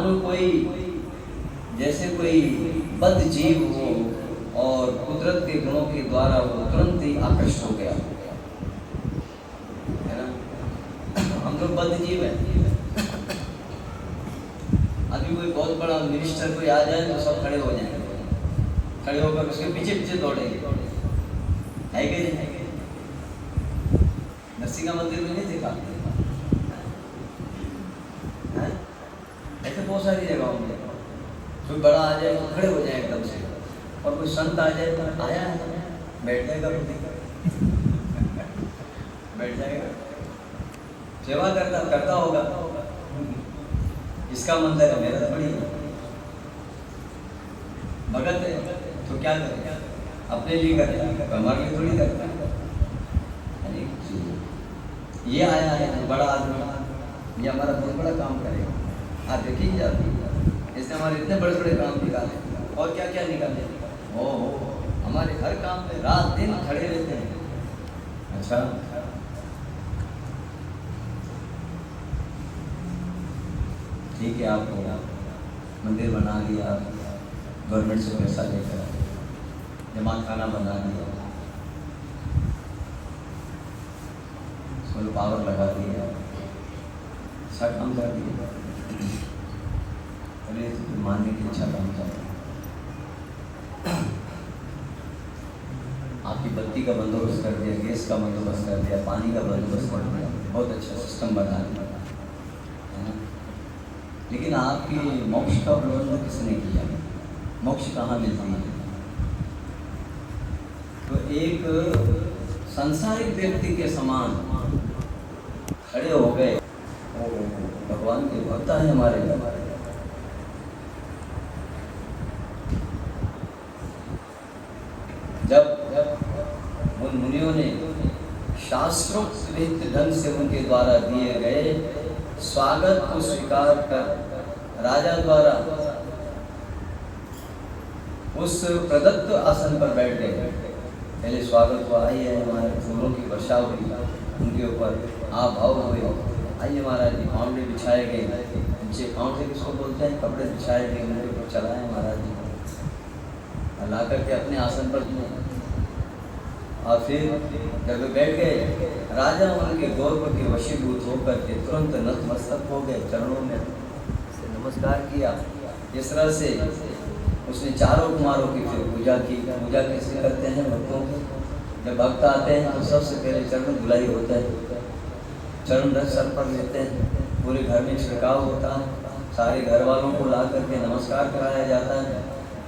मानो कोई जैसे कोई बद्ध जीव हो और कुदरत के गुणों के द्वारा वो तुरंत ही आकृष्ट हो गया, है ना। हम लोग बद्ध जीव हैं। अभी कोई बहुत बड़ा मिनिस्टर कोई आ जाए तो सब खड़े हो जाएंगे, खड़े होकर उसके पीछे पीछे दौड़ेंगे, है कि नहीं? नरसिंह मंदिर में नहीं देखा है? ऐसे बहुत सारी जगहों में कोई बड़ा आ जाए तो खड़े हो जाए एकदम से, और कोई संत आ जाए तो आया है बैठ जाएगा, बैठ जाएगा, सेवा करता होगा। इसका मंदिर है, मेरा थोड़ी भगत है तो क्या करे, अपने लिए करता है, हमारे लिए थोड़ी करता है। ये आया है बड़ा आदमी, ये हमारा बहुत बड़ा काम करेगा। आप देखिए जाती इसने हमारे इतने बड़े बड़े काम निकाले, और क्या क्या निकाले। हो हमारे हर काम में रात दिन खड़े रहते हैं। अच्छा, ठीक है, आपको मंदिर बना लिया, गवर्नमेंट से पैसा लेकर जमात खाना बना दिया, सोलर पावर लगा दिया, सब काम कर दिया, अरे मानने की इच्छा काम कर, आपकी बत्ती का बंदोबस्त कर दिया, गैस का बंदोबस्त कर दिया, पानी का बंदोबस्त कर दिया, बहुत अच्छा सिस्टम बना दिया, है ना। लेकिन आपकी मोक्ष का प्रबंध किसने किया? मोक्ष कहाँ मिलती है? तो एक सांसारिक व्यक्ति के समान खड़े हो गए, भगवान के भक्त है हमारे लिए। जब उन मुनियों ने शास्त्रोक्त ढंग से उनके द्वारा दिए गए स्वागत को स्वीकार कर राजा द्वारा उस प्रदत्त आसन पर बैठ गए। पहले स्वागत हुआ, आइए हमारे फूलों की वर्षा हुई, उनके ऊपर आप भाव हुए, आइए महाराज जी, पाउंडे बिछाए गए, नीचे पाउंडे किसको बोलते हैं, कपड़े बिछाए गए, उनके ऊपर चलाए महाराज जी, ला करके अपने आसन पर दिए। और फिर जब वे बैठ गए, राजा उनके गौरव के वशीभूत होकर के तुरंत नतमस्तक हो गए, चरणों में से नमस्कार किया। इस तरह से उसने चारों कुमारों की फिर पूजा की। पूजा कैसे करते हैं भक्तों की? जब भक्त आते हैं तो सबसे पहले चरण धुलाई होता है, चरण रस सर पर लेते हैं, पूरे घर में छिड़काव होता है, सारे घर वालों को ला करके नमस्कार कराया जाता है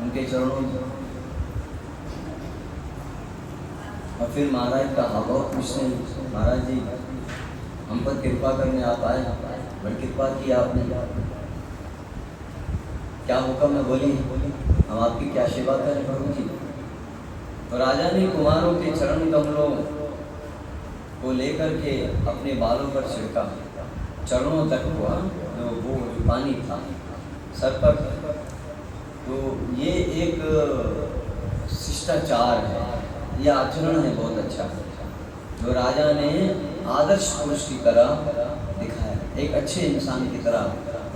उनके चरणों में। और फिर महाराज का हाव पूछते हैं, महाराज जी हम पर कृपा करने आप आए, बड़ी कृपा की आपने, क्या हुक्म है बोलिए, हम आपकी क्या सेवा करें प्रभु जी। तो राजा ने कुमारों के चरण कमलों को लेकर के अपने बालों पर छिड़का, चरणों तक हुआ जो वो पानी था सर पर। तो ये एक शिष्टाचार है, यह आचरण है बहुत अच्छा, जो राजा ने आदर्श पुरुष की तरह दिखाया, एक अच्छे इंसान की तरह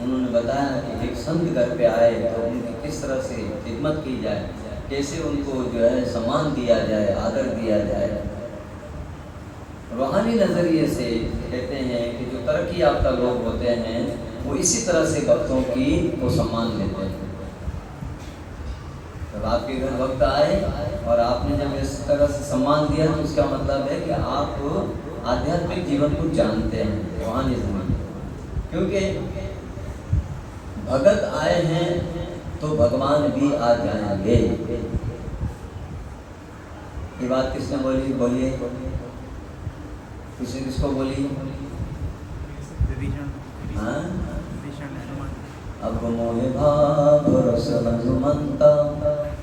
उन्होंने बताया कि एक संत घर पे आए तो उनकी किस तरह से खिदमत की जाए, कैसे उनको जो है सम्मान दिया जाए, आदर दिया जाए। रूहानी नज़रिए से कहते हैं कि जो तरक्की याफ्ता लोग होते हैं वो इसी तरह से भक्तों की को सम्मान देते हैं। जब आपके घर वक्त आए और आपने जब इस तरह से सम्मान दिया तो उसका मतलब है कि आप आध्यात्मिक जीवन को जानते हैं, रूहानी जीवन। क्योंकि भगत आए हैं तो भगवान भी आ जाएंगे। ये बात किसने बोली? बोलिए, किसने किसको बोली? हाँ, अब मोहे भाव रस हनुमंता,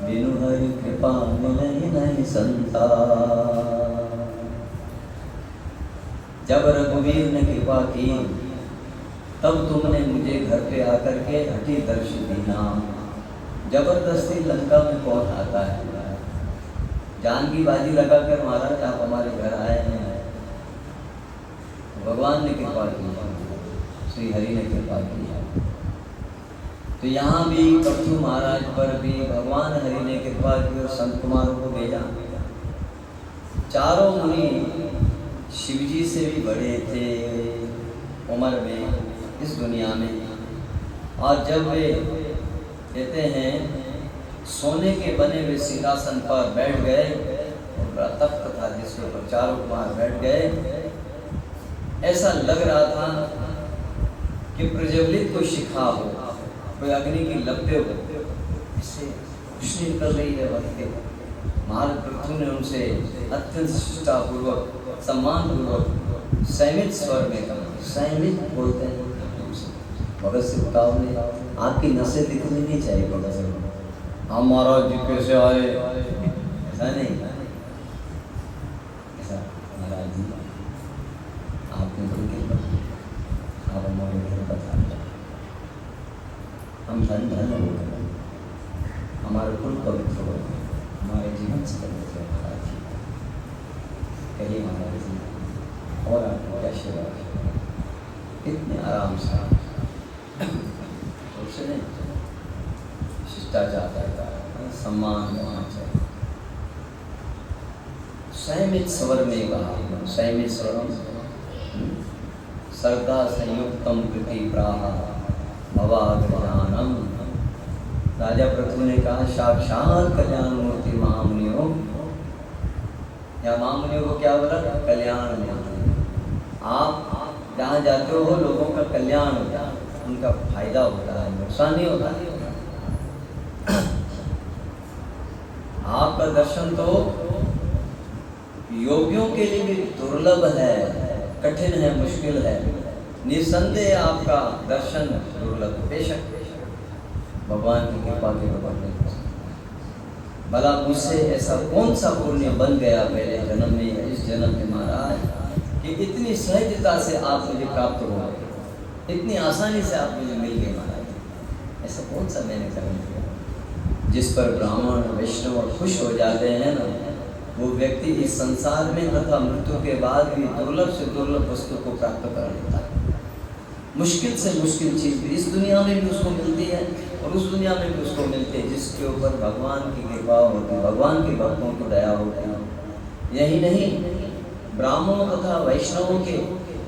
बिनु हरि कृपा मिलहि नहीं संता। जब रघुवीर ने कृपा की तब तुमने मुझे घर पे आकर के हठी दर्श दीना। जबरदस्ती लंका में कौन आता है? जान की बाजी लगाकर महाराज आप हमारे घर आए हैं, भगवान ने कृपा की, श्री हरि ने कृपा की। तो यहाँ भी पृथु महाराज पर भी भगवान हरि ने कृपा की और संत कुमारों को भेजा। चारों मुनि शिवजी से भी बड़े थे उम्र में इस दुनिया में, और जब वे कहते हैं सोने के बने हुए सिंहासन पर बैठ गए और बड़ा तख्त था जिसके ऊपर चारों कुमार बैठ गए, ऐसा लग रहा था कि प्रज्वलित कोई शिखा हो, कोई अग्नि की लपटे हो, इससे रोशनी निकल रही है वक्त के। महाराज पृथु ने उनसे अत्यंत शिष्टापूर्वक सम्मानपूर्वक संयमित स्वर में कहा, संयमित बोलते हैं भगत सिंह ने, आपकी नसें दिखनी नहीं चाहिए भगत सिंह, हम महाराज जी कैसे आए, ऐसा नहीं, ऐसा महाराज जी आपने कोई कृपा, आप हमारे घर बता, हम धन धन हो गए, हमारे कुल पवित्र हो, हमारे जीवन से पवित्र महाराज जी, कहिए महाराज जी और आपको क्या सेवा है, इतने आराम से उसने शिष्टाचार करता है, सम्मान करना चाहिए। संयमित स्वर में कहा, संयमित स्वरम श्रद्धा संयुक्तम कृति प्राह भवाग्रजानम। राजा पृथु ने कहा साक्षात कल्याण मूर्ति महामुनियों, या महामुनियों को क्या बोला, कल्याण मूर्ति। आप जहाँ जाते हो लोगों का कल्याण होता है, उनका फायदा होता है, नुकसान नहीं होता है। आपका दर्शन तो योगियों के लिए भी दुर्लभ है, कठिन है, मुश्किल है, निसंदेह आपका दर्शन दुर्लभ। बेशक भगवान की कृपा के बदले भला मुझसे ऐसा कौन सा पुण्य बन गया पहले जन्म में या इस जन्म में महाराज कि इतनी सहजता से आप मुझे प्राप्त हो गए, इतनी आसानी से आप मुझे मिल गए महाराज। ऐसा कौन सा मैंने कर्म किया जिस पर ब्राह्मण वैष्णव खुश हो जाते हैं ना, वो व्यक्ति इस संसार में तथा मृत्यु के बाद भी दुर्लभ से दुर्लभ वस्तु को प्राप्त कर लेता है। मुश्किल से मुश्किल चीज़ भी इस दुनिया में भी उसको मिलती है और उस दुनिया में भी उसको मिलती है जिसके ऊपर भगवान की कृपा होती है, भगवान के भक्तों की दया होती है। यही नहीं, ब्राह्मणों तथा वैष्णवों के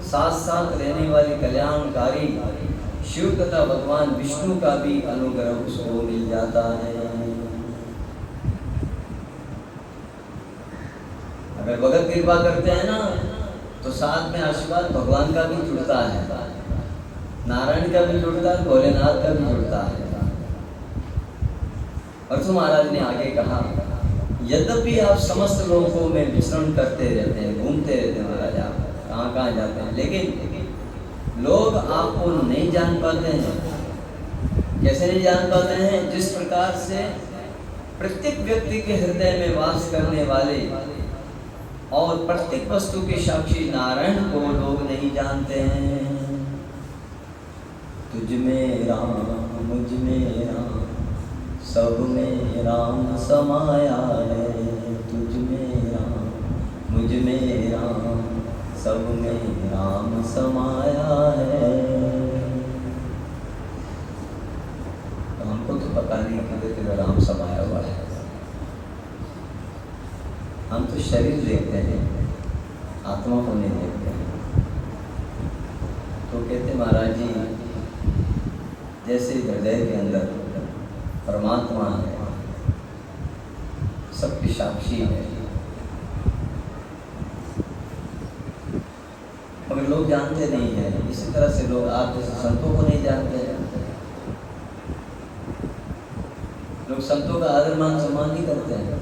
साथ साथ रहने वाली कल्याणकारी शिव तथा भगवान विष्णु का भी अनुग्रह उसको मिल जाता है। अगर भगत कृपा करते हैं ना तो साथ में आशीर्वाद भगवान का भी जुड़ता है, नारायण का भी जुड़ता है, भोलेनाथ का भी जुड़ता है। पृथु महाराज ने आगे कहा, यद्यपि आप समस्त लोगों में विचरण करते रहते हैं, घूमते रहते हैं महाराज, आप कहाँ कहाँ जाते हैं, लेकिन लोग आपको नहीं जान पाते हैं। कैसे नहीं जान पाते हैं? जिस प्रकार से प्रत्येक व्यक्ति के हृदय में वास करने वाले और प्रत्येक वस्तु के साक्षी नारायण को लोग नहीं जानते हैं। तुझ में राम मुझ में राम सब में राम समाया है, तुझ में राम मुझ में राम सब में राम समाया है। तो हमको तो पता नहीं कि राम समाया हुआ है, हम तो शरीर देखते हैं, आत्मा को नहीं देखते हैं। तो कहते महाराज जी जैसे हृदय के अंदर परमात्मा है, सबके साक्षी है, मगर लोग जानते नहीं हैं। इसी तरह से लोग आप जैसे संतों को नहीं जानते हैं, लोग संतों का आदर मान सम्मान नहीं करते हैं।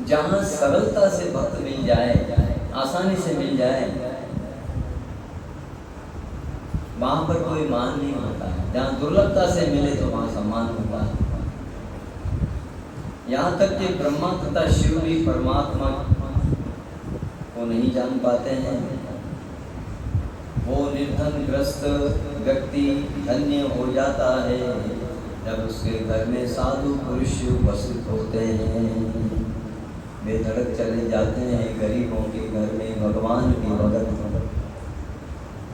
जहाँ सरलता से भक्त मिल जाए, आसानी से मिल जाए, वहाँ पर कोई मान नहीं होता है। जहाँ दुर्लभता से मिले तो वहाँ सम्मान होता है। यहाँ तक कि ब्रह्मा तथा शिव भी परमात्मा को नहीं जान पाते हैं। वो निर्धन ग्रस्त व्यक्ति धन्य हो जाता है जब उसके घर में साधु पुरुष उपस्थित होते हैं। वे धड़क चले जाते हैं गरीबों के घर में भगवान की भगत,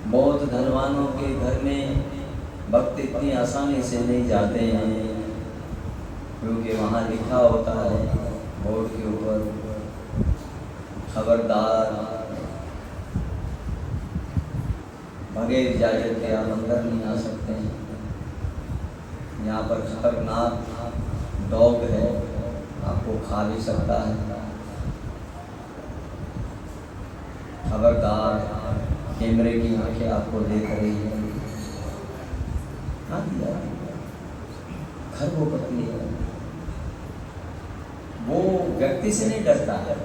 बहुत धनवानों के घर में भक्त इतनी आसानी से नहीं जाते हैं, क्योंकि वहाँ लिखा होता है बोर्ड के ऊपर, खबरदार बगैर इजाजत के आप अंदर नहीं आ सकते हैं। यहाँ पर खतरनाक डॉग है, आपको खा भी सकता है। खबरदार, कैमरे की आंखें आपको देख रही है। खरगोपति है, वो व्यक्ति से नहीं डरता है,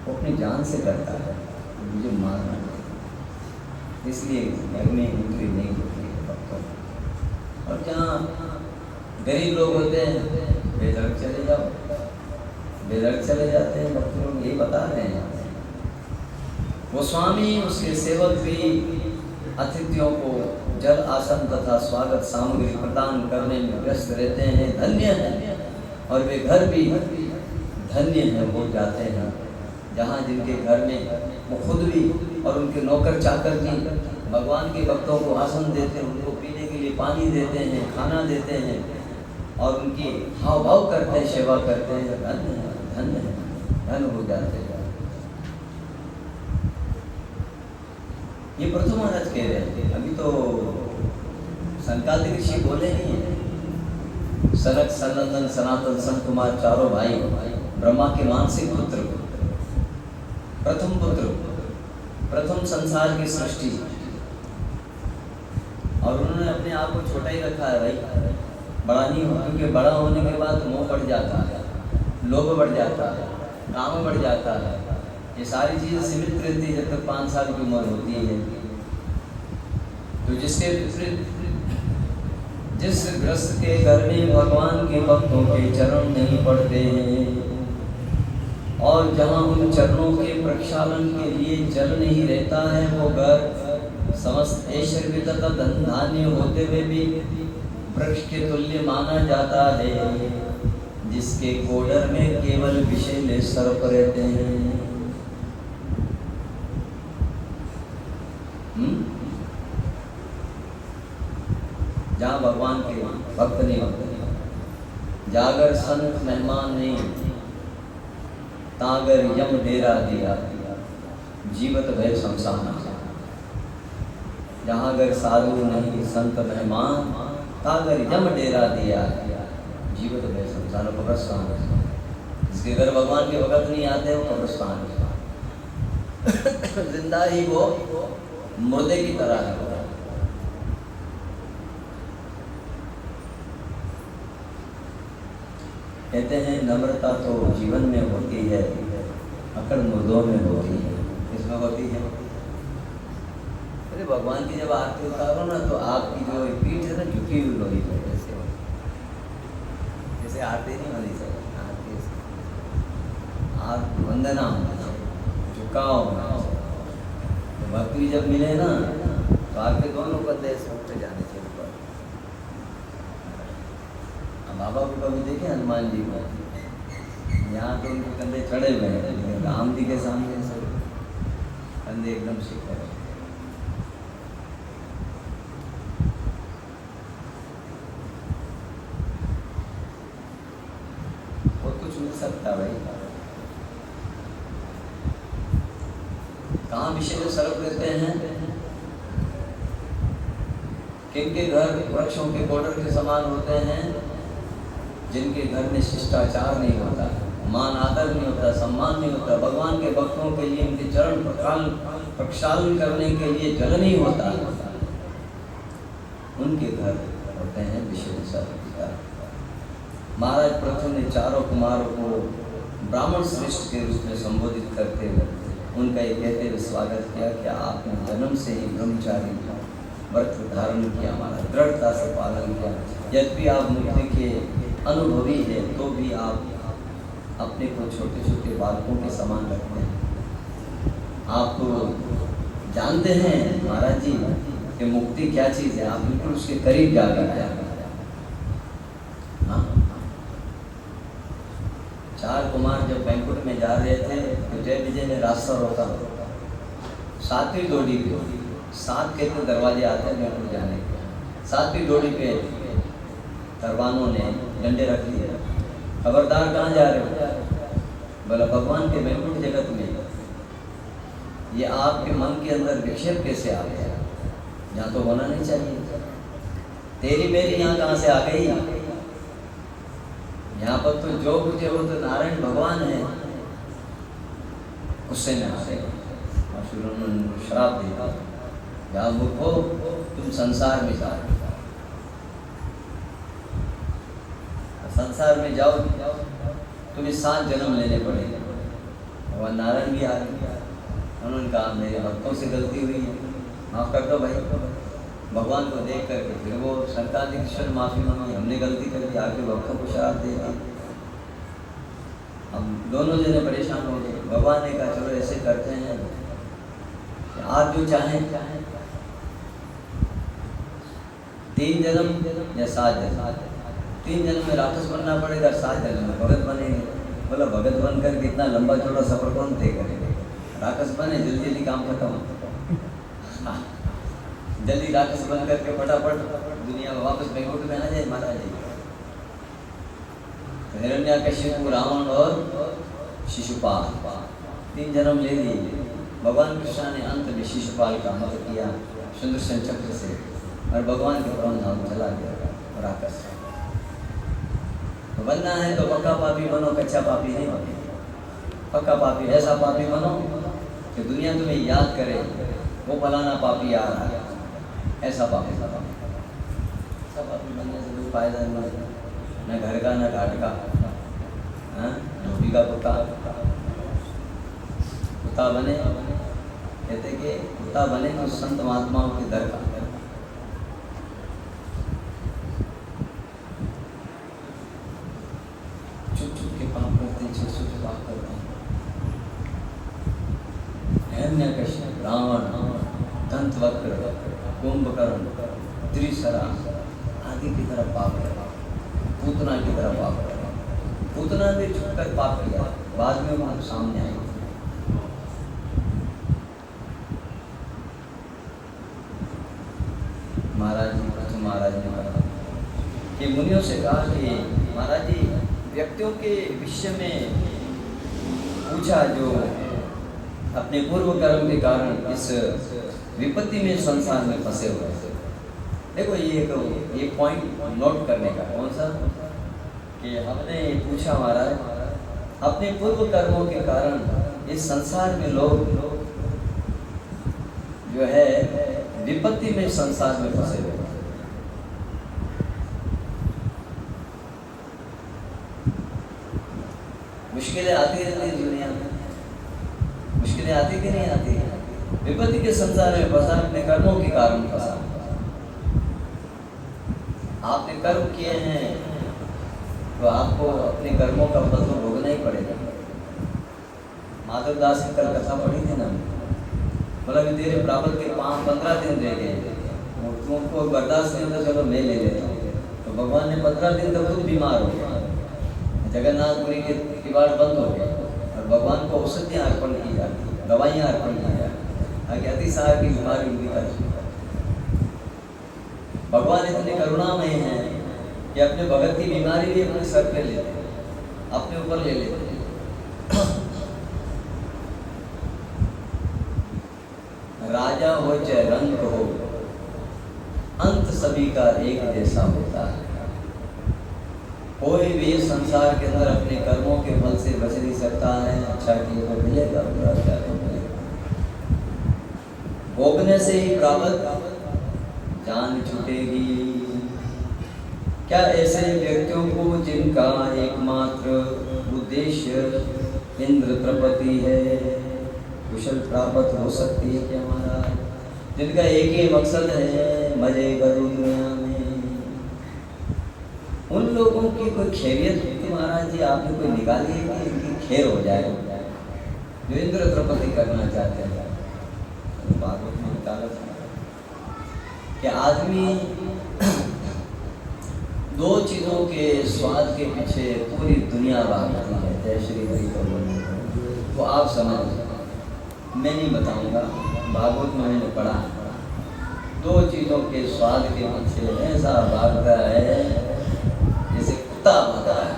वो अपनी जान से डरता है, मुझे मारना है, इसलिए घर में एंट्री नहीं होती है भक्तों। और जहाँ गरीब लोग होते हैं बेधड़क चले जाओ, बेधड़क चले जाते हैं भक्त लोग, यही बता रहे हैं। वो स्वामी उसके सेवक भी अतिथियों को जल आसन तथा स्वागत सामग्री प्रदान करने में व्यस्त रहते हैं, धन्य हैं। और वे घर भी धन्य हैं हो जाते हैं, जहाँ जिनके घर में वो खुद भी और उनके नौकर चाकर भी भगवान के भक्तों को आसन देते हैं, उनको पीने के लिए पानी देते हैं, खाना देते हैं और उनकी हाव भाव करते हैं, सेवा करते हैं, धन्य है, धन्य है, धन्य हो जाते हैं। ये प्रथम महाराज कह रहे हैं, अभी तो संकालिक ऋषि बोले नहीं है। सनक, सनंदन, सनातन, संत कुमार चारों भाई ब्रह्मा के मानसिक पुत्र, प्रथम पुत्र, प्रथम संसार की सृष्टि, और उन्होंने अपने आप को छोटा ही रखा है भाई, बड़ा नहीं हो, क्योंकि बड़ा होने के बाद मोह बढ़ जाता है, लोभ बढ़ जाता है, काम बढ़ जाता है। ये सारी चीज़ें सीमित रहती है जब तक 5 साल की उम्र होती है। तो जिस ग्रस्त के घर में भगवान के भक्तों के चरण नहीं पड़ते हैं और जहाँ उन चरणों के प्रक्षालन के लिए जल नहीं रहता है, वो घर समस्त ऐश्वर्य तथा धन धान्य होते हुए भी वृक्ष के तुल्य माना जाता है, जिसके कोडर में केवल विषैले सर्प रहते हैं। जहाँ भगवान के भक्त नहीं होते, जागर संत मेहमान नहीं, तागर यम डेरा दिया, जीवत भय शमशान। जहाँ अगर साधु नहीं, संत मेहमान, तागर यम डेरा दिया, जीवत भय शमशान, कब्रिस्तान। जिसके घर भगवान के भगत नहीं आते वो कब्रिस्तान जिंदा ही वो मुर्दे की तरह है। कहते हैं नम्रता तो जीवन में होती है, अकड़ मुर्दों में होती है। किसमें होती है? अरे भगवान की जब आरती उतारो ना, तो आपकी जो पीठ है ना झुकी हुई लोही तो जैसे आरती नहीं होनी चाहिए, आरती आप वंदना झुकाओ। तो भक्ति जब मिले ना तो आपके दोनों कंधे उठते जाने चाहिए ऊपर। बाबा को कभी देखे हनुमान जी को, यहाँ तो उनके कंधे चढ़े हुए हैं, लेकिन राम जी के सामने सब कंधे एकदम शिखर है। बहुत कुछ मिल सकता भाई, कहाँ विषय सर्प रहते हैं, किनके घर वृक्षों के बॉर्डर के समान होते हैं, जिनके घर में शिष्टाचार नहीं होता, मान आदर नहीं होता, सम्मान नहीं होता, भगवान के भक्तों के लिए उनके चरण प्रक्षालन करने के लिए जल नहीं होता, उनके घर होते हैं विषय सर्प। महाराज प्रथम ने चारों कुमारों को ब्राह्मण श्रेष्ठ के रूप में संबोधित करते हुए उनका ये कहते हुए स्वागत किया कि आपने जन्म से ही ब्रह्मचारी व्रत धारण किया, हमारा दृढ़ता से पालन किया। यद्यपि आप मुक्ति के अनुभवी है तो भी आप अपने को छोटे छोटे बालकों के समान रखते हैं। आप तो जानते हैं महाराज जी कि मुक्ति क्या चीज़ है, आप बिल्कुल उसके करीब जा रहे हैं। हाँ, 4 कुमार जब बैंकुट में जा रहे थे तो जय विजय ने रास्ता रोका, 7वीं जोड़ी 7 के तो दरवाजे आते हैं बैंकुट जाने के, सातवीं डोरी पे तरवानों ने डंडे रख लिए, खबरदार कहाँ जा रहे हो? बोला भगवान के वैकुंठ जगत में। ये आपके मन के अंदर विक्षेप कैसे आ गया? यहाँ तो होना नहीं चाहिए। तेरी मेरी यहाँ कहाँ से आ गई? यहाँ पर तो जो कुछ है वो तो नारायण भगवान है। गुस्से में आ गए और फिर उन्होंने श्राप दिया, या मूर्खो तुम संसार में जाओ, संसार में जाओ तुम्हें 7 जन्म लेने पड़ेंगे। भगवान नारायण भी आ गए। उन्होंने कहा मेरे भक्तों से गलती हुई है, माफ़ कर दो भाई। भगवान को देख करके फिर वो सरकार ने ईश्वर माफ़ी मांगी, हमने गलती कर दी, आके भक्तों को श्राप दे दी। हम दोनों जने परेशान हो गए। भगवान ने कहा चलो ऐसे करते हैं, आप जो चाहें 3 जन्म या 7 जन्म। 3 जन्म में राक्षस बनना पड़ेगा, 7 जन्म में भगत बनेंगे। बोला भगत बनकर के इतना लंबा चौड़ा सफर कौन तय करेंगे? राक्षस बने, जल्दी जल्दी काम खत्म। जल्दी राक्षस बन करके फटाफट दुनिया में वापस वैकुंठ में आ जाए, मारा जाए। हिरण्यकशिपु, रावण और शिशुपाल 3 जन्म ले लिए। भगवान कृष्ण ने अंत में शिशुपाल का हत किया सुदर्शन चक्र से, और भगवान के परम धाम चला गया राक्षस। तो बनना है तो पक्का पापी बनो, कच्चा पापी नहीं बनो। पक्का पापी, ऐसा पापी बनो कि दुनिया तुम्हें याद करे, वो फलाना पापी आ रहा है, ऐसा पापी बनो। ऐसा पापी बनने से कोई फायदा नहीं, न घर का न घाट का, धोबी का कुत्ता बने। कहते कि कुत्ता बने तो संत महात्माओं के दर का। चुप चुप के पाप करते हैं, चुप चुप के पाप करते हैं। हिरण्यकशिपु, रावण, दंतवक्र, कुंभकर्ण, त्रिशरा आदि की तरफ पाप है। पूतना की तरफ पाप है। पूतना ने छुपकर पाप किया, बाद में वो सामने आई। महाराज जी, पृथु महाराज ने कहा कि मुनियों से कहा कि महाराज जी व्यक्तियों के विषय में पूछा जो अपने पूर्व कर्म के कारण इस विपत्ति में संसार में फंसे हुए हैं। देखो ये पॉइंट नोट करने का। कौन सा? कि हमने ये पूछा महाराज अपने पूर्व कर्मों के कारण इस संसार में लोग जो है विपत्ति में संसार में फंसे हुए हैं। मुश्किलें आती रहती है दुनिया में, मुश्किलें आती कि नहीं आती? विपत्ति के संसार में फंसा, अपने कर्मों के कारण फंसा। आपने कर्म किए हैं तो आपको अपने कर्मों का फल तो भोगना ही पड़ेगा। माधव दास की कल कथा पढ़ी थी ना, बोला कि तेरे प्राप्त के 15 दिन रह गए, तुमको बर्दाश्त नहीं होता, चलो मैं ले लेता हूँ। तो भगवान ने 15 दिन तक खुद बीमार हो गया, जगन्नाथपुरी के किवाड़ बंद हो गए, और भगवान को औषधियाँ अर्पण की जाती, दवाइयाँ अर्पण की जाती, ताकि अतिसार की बीमारी उनकी कर। भगवान इतने करुणामय हैं कि अपने भगत की बीमारी भी अपने सर पे लेते हैं, अपने ऊपर ले लेते हैं। राजा हो चाहे रंग हो, अंत सभी का एक जैसा होता है। कोई भी संसार के अंदर अपने कर्मों के फल से बच नहीं सकता है। अच्छा किए तो मिलेगा, बुरा किया तो मिलेगा। भोगने से ही प्राप्त जान छूटेगी। क्या ऐसे व्यक्तियों को जिनका एकमात्र उद्देश्य इंद्र प्रपत्ति है कुशल प्राप्त हो सकती है क्या महाराज? जिनका एक ही मकसद है मजे करो दुनिया में, उन लोगों की कोई खैरियत होती महाराज जी? आपने कोई निकाली है कि इनकी खैर हो जाए, जो इंद्र प्रपत्ति करना चाहते हैं? भागवत में निकाला था कि आदमी 2 चीज़ों के स्वाद के पीछे पूरी दुनिया भागती है। जय श्री हरि को बोलो तो आप समझ, मैं नहीं बताऊंगा, भागवत में मैंने पढ़ा। दो चीजों के स्वाद के पीछे ऐसा भागता है जैसे कुत्ता भागता है।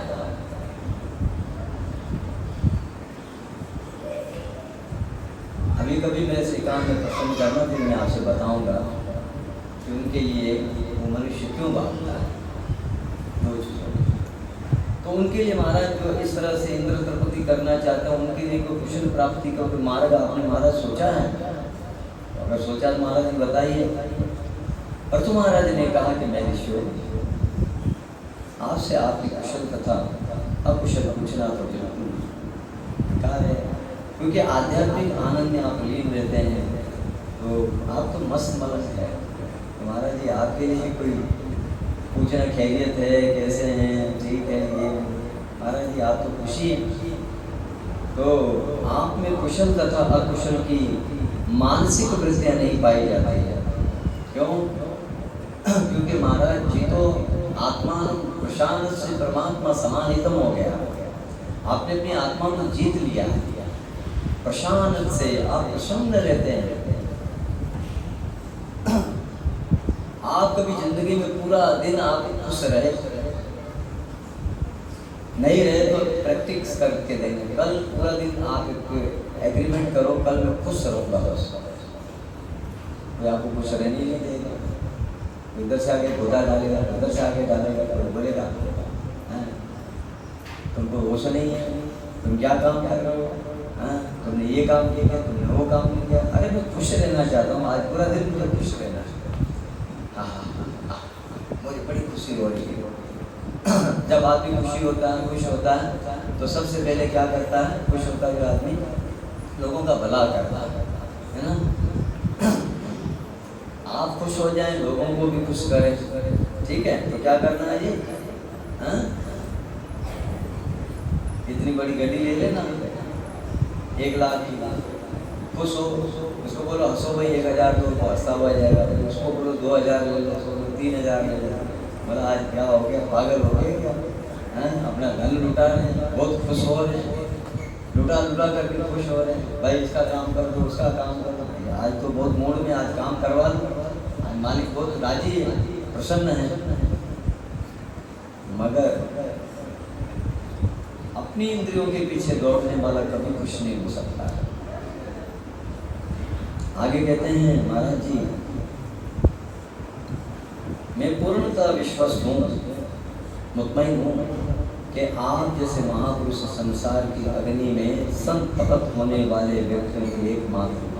अभी कभी मैं इस काम में पसंद करना, फिर मैं आपसे बताऊंगा कि उनके लिए वो मनुष्य क्यों भागता है दो चीजों। तो उनके लिए महाराज जो इस तरह से इंद्र तृप्ति करना चाहते हैं, उनके लिए कोई कुशल प्राप्ति का कोई मार्ग आपने महाराज सोचा है? अगर सोचा तो महाराज जी बताइए। परंतु महाराज ने कहा कि मैं ऋषियों आपसे आपकी कुशल तथा अकुशल पूछना तो जरूर कहा है, क्योंकि आध्यात्मिक आनंद में आप लीन रहते हैं, तो आप तो मस्त मस्त है। तो महाराज जी आपके लिए कोई पूछना खैरियत है, कैसे हैं, ठीक है ये? महाराज जी आप तो खुशी हैं, तो आप में कुशल तथा अकुशल की मानसिक वृत्तियाँ नहीं पाई जाती है। क्यों? क्योंकि महाराज जी तो आत्मा प्रशांत से परमात्मा समाहितम हो गया। आपने अपनी आत्मा को जीत लिया, प्रशांत से आप प्रसन्न रहते हैं। आप कभी जिंदगी में पूरा दिन आप खुश रहे नहीं रहे तो प्रैक्टिस करके देंगे। कल पूरा दिन आप एक एग्रीमेंट करो, कल मैं खुश रहूँगा बस, कोई आपको खुश रहने नहीं देगा। इधर से आगे घोड़ा डालेगा, उधर से आगे डालेगा, तो बोलेगा तुमको होश नहीं है, तुम क्या काम कर रहे हो, तुमने ये काम किया, तुमने वो काम नहीं किया। अरे मैं खुश रहना चाहता हूँ, आज पूरा दिन मुझे खुश रहना है। हाँ, मुझे बड़ी खुशी हो रही है। जब आदमी खुश होता है तो सबसे पहले क्या करता है? खुश होता है आदमी लोगों का भला करता है ना। आप खुश हो जाएं, लोगों को भी खुश करें, ठीक है? तो क्या करना है जी? इतनी बड़ी गाड़ी ले लेना, 1 लाख की, खुश हो, उसको बोलो हंसो भाई 1000 दो, तो हंसता हुआ जाएगा। उसको बोलो 2000 ले लो, 3000 ले लो, बोला आज क्या हो गया, पागल हो गए क्या? अपना धन लुटा रहे हैं, बहुत खुश हो रहे हैं, लुटा करके खुश हो रहे हैं। भाई इसका काम कर दो, उसका काम कर दो, आज तो बहुत मूड में, आज काम करवा दो, आज मालिक बहुत राजी है, प्रसन्न है। मगर अपनी इंद्रियों के पीछे दौड़ने वाला कभी खुश नहीं हो सकता है। आगे कहते हैं महाराज जी, मैं पूर्णतः विश्वस्त हूँ, मुतमईन हूँ कि आप जैसे महापुरुष संसार की अग्नि में संतप्त होने वाले व्यक्तियों की एकमात्र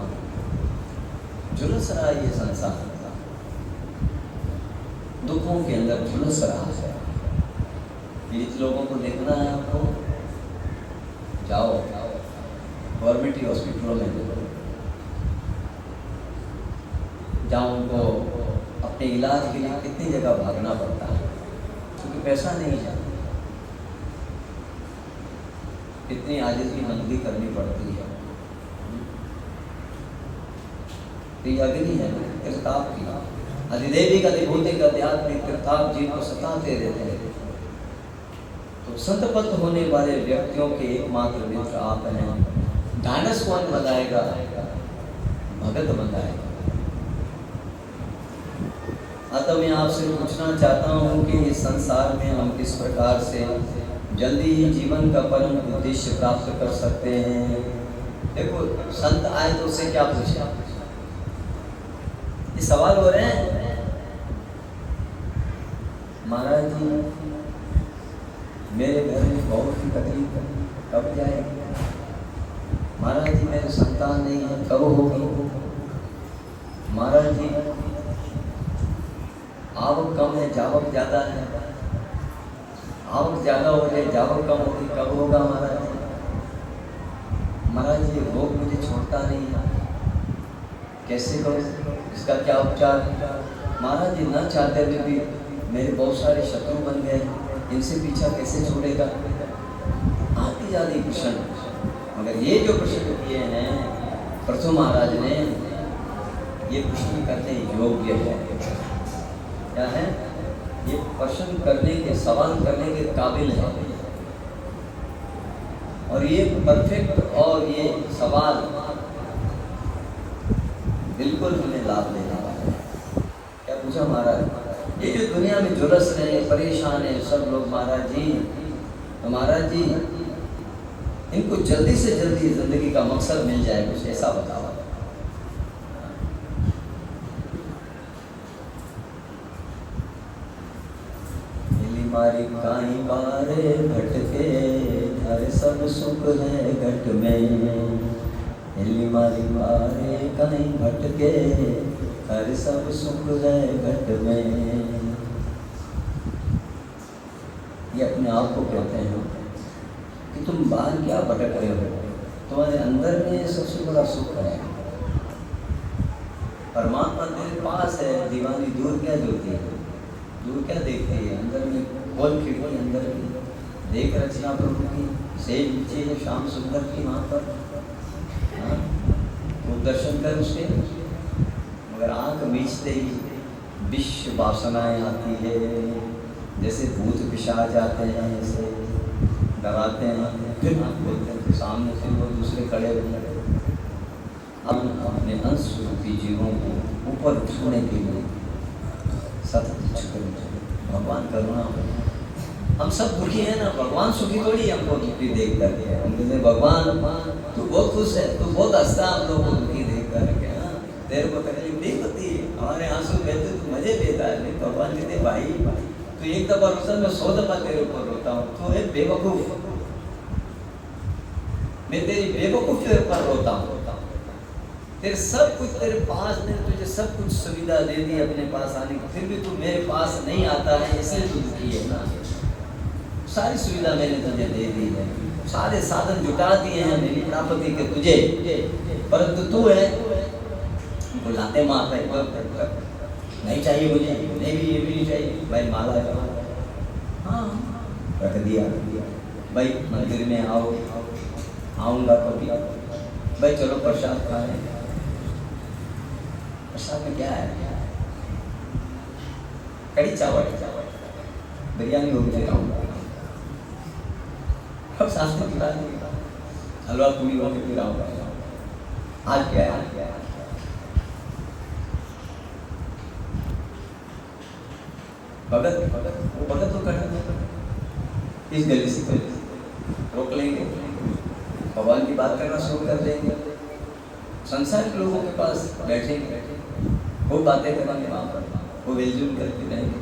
झुलस रहा ये संसार, दुखों के अंदर झुलस रहा है। पीड़ित लोगों को देखना है आपको, जाओ गवर्नमेंट हॉस्पिटलों में देखो, जहाँ उनको अपने इलाज के लिए कितनी जगह भागना पड़ता है, क्योंकि पैसा नहीं है, कितनी आजिज़ी मंदी करनी पड़ती है। तो ये अग्नि है किरताप की, अधिदेविक अधिभूतिक आध्यात्मिक किरताप जी को सताते रहते हैं। तो संतपत होने वाले व्यक्तियों के एकमात्र मित्र आप हैं। ढांढस कौन बताएगा? भगत बताएगा। अतः मैं आपसे पूछना चाहता हूँ कि इस संसार में हम किस प्रकार से जल्दी ही जीवन का परम उद्देश्य प्राप्त कर सकते हैं। देखो संत आए तो उससे क्या पूछा, ये सवाल हो रहे हैं। महाराज जी मेरे घर में बहुत ही तकलीफ है, कब जाएगी? महाराज जी मेरे संतान नहीं है, कब होगी? महाराज जी आवक कम है, जावक ज़्यादा है, आवक ज़्यादा हो जाए, जावक कम होगी, कब होगा? महाराज जी महाराज ये रोग मुझे छोड़ता नहीं है, कैसे करो, इसका क्या उपचार? महाराज जी न चाहते हुए भी मेरे बहुत सारे शत्रु बन गए, इनसे पीछा कैसे छोड़ेगा? आती जाती प्रश्न, मगर ये जो प्रश्न किए हैं प्रथु महाराज ने, ये प्रश्न करने योग्य है। क्या है? ये प्रश्न करने के, सवाल करने के काबिल है, और ये परफेक्ट, और ये सवाल बिल्कुल हमें लाभ देने वाला है। पूछा महाराज ये जो दुनिया में झुलस रहे हैं, परेशान है सब लोग महाराज जी, तो महाराज जी इनको जल्दी से जल्दी जिंदगी का मकसद मिल जाए, कुछ ऐसा बताओ। मारी काई बारे घटके हर सब सुख है घट में, हिली मारी बारे काई घटके हर सब सुख है घट में। ये अपने आप को कहते हैं कि तुम बाहर क्या भटक रहे हो, तुम्हारे अंदर में सबसे बड़ा सुख है। परमात्मा तेरे पास है, दीवानी दूर क्या जोती है, दूर क्या देखती है, अंदर में खोल खिड़की अंदर की देख रचना प्रभु की, सेज नीचे है शाम सुंदर की वहाँ पर, वो दर्शन कर उसके। मगर आँख मीचते ही विश्व वासनाएं आती है, जैसे भूत पिशाच जाते हैं, ऐसे डराते हैं, फिर बोलते हैं तो सामने से वो दूसरे खड़े हुए। हम अपने अंश रूपी जीवों को ऊपर उठने के लिए सतत भगवान करुणा। हम सब दुखी हैं ना, भगवान सुखी थोड़ी हमको दुखी देख करके। हम कहते भगवान तू बहुत खुश है, तू बहुत हंसता, हम लोग को दुखी देख करके। तेरे को तकलीफ नहीं होती, हमारे आंसू बहते तू मजे लेता है। नहीं भगवान कहते भाई तू एक दफा रोता, मैं 100 दफा तेरे ऊपर रोता हूँ, तू है बेवकूफ, मैं तेरी बेवकूफ के ऊपर रोता हूँ। तेरे सब कुछ तेरे पास, मैंने तुझे सब कुछ सुविधा दे दी अपने पास आने की, फिर भी तू मेरे पास नहीं आता है, इसलिए तू दुखी है ना। सारी सुविधा मैंने तुझे दे दी है, सारे साधन जुटा दिए हैं मेरी प्राप्ति के तुझे, परंतु तू है उनको लाते मारता है। नहीं चाहिए मुझे, नहीं भी ये भी नहीं चाहिए भाई, माला हाँ रख दिया भाई, मंदिर में आओ, आऊँगा कभी भाई, चलो प्रसाद खाएं। प्रसाद में क्या है, कड़ी चावल बिरयानी हो गई, अब साथ में खिला दिया, हलवा पूरी हो गई, आज क्या है, भगत वो भगत तो करना, इस गली से रोक लेंगे, भगवान की बात करना शुरू कर देंगे, संसार के लोगों के पास बैठेंगे, वो बातें करेंगे, वहाँ पर वो मिलजुल करके रहेंगे,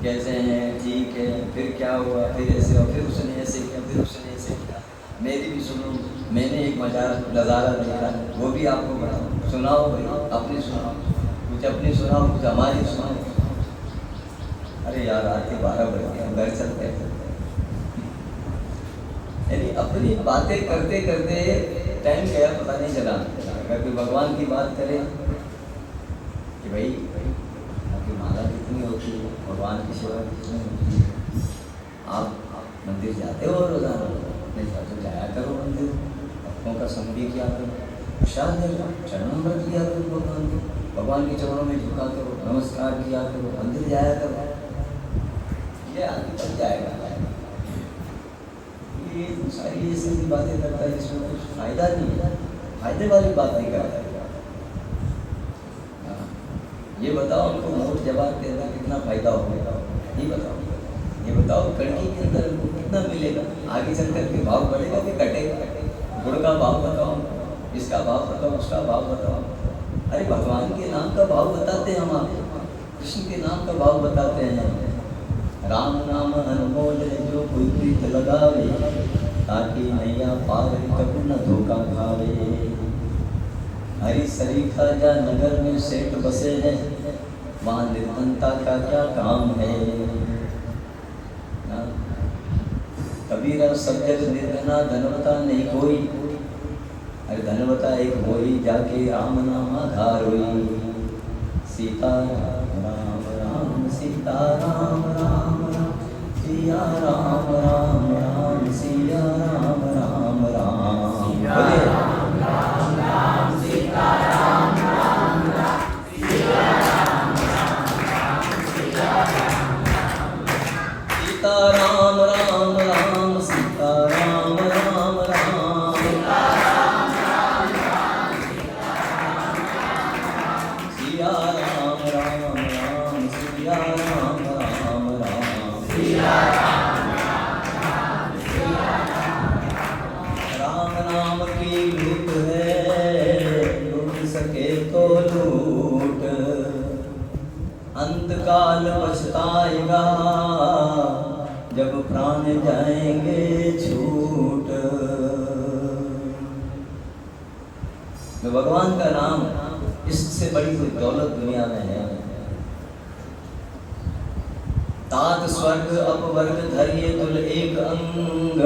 कैसे हैं, ठीक है, फिर क्या हुआ, फिर ऐसे हुआ, फिर उसने ऐसे किया, फिर उसने ऐसे किया, मेरी भी सुनो, मैंने एक नज़ारा देखा, वो भी आपको बताओ, सुनाओ भाई, अपनी सुनाओ, कुछ अपनी सुनाओ, कुछ हमारी सुनाओ। अरे यार रात के 12 बज गए, हम घर चलते हैं। यानी अपनी बातें करते करते टाइम गया पता नहीं चला। अगर कोई भगवान की बात करे कि भाई आपकी माला कितनी होती है, भगवान की सेवा कितनी होती है, आप मंदिर जाते हो रोजाना, नहीं जाते जाया करो मंदिर, भक्तों का संग भी किया करो, प्रसाद दे करो, चरणों में किया करो, भगवान को, भगवान के चरणों में झुका करो, नमस्कार किया करो, मंदिर जाया करो, ये आगे तक जाएगा। ये सारी ऐसी बातें करता है जिसमें कुछ फायदा नहीं है, फायदे वाली बात नहीं करता है। ये बताओ हमको मोट जवाब के अंदर कितना फायदा होगा, नहीं बताओ, ये बताओ कड़की के अंदर हमको कितना मिलेगा, आगे चल करके भाव बढ़ेगा कि घटेगा। गुड़ का भाव बताओ, इसका भाव बताओ, उसका भाव बताओ। अरे भगवान के नाम का भाव बताते हैं हम आपको, कृष्ण के नाम का भाव बताते हैं। राम नाम अनमोल है जो कोई प्रीत लगावे, ताकि नैया पार कभी न धोखा खावे। हरी सरीखा जा नगर में सेठ बसे हैं, वहाँ निर्धनता का क्या काम है। कबीरा सब जग निर्धना धनवता नहीं कोई, अरे धनवता एक होई जाके राम नाम आधार होई। सीता राम राम सीता राम राम राम सिया राम राम राम सिया राम राम राम सीता राम राम राम सीता राम राम राम सिया राम राम राम सिया राम राम सीता राम राम राम सीता राम राम राम सीता राम राम राम सीता राम राम सिया राम राम राम राम नाम की लूट है, लूट सके तो लूट, अंतकाल पछताएगा जब प्राण जाएंगे छूट। तो भगवान का नाम, इससे बड़ी कोई दौलत दुनिया में है। तात स्वर्ग अपवर्ग धरिए तुल एक अंग,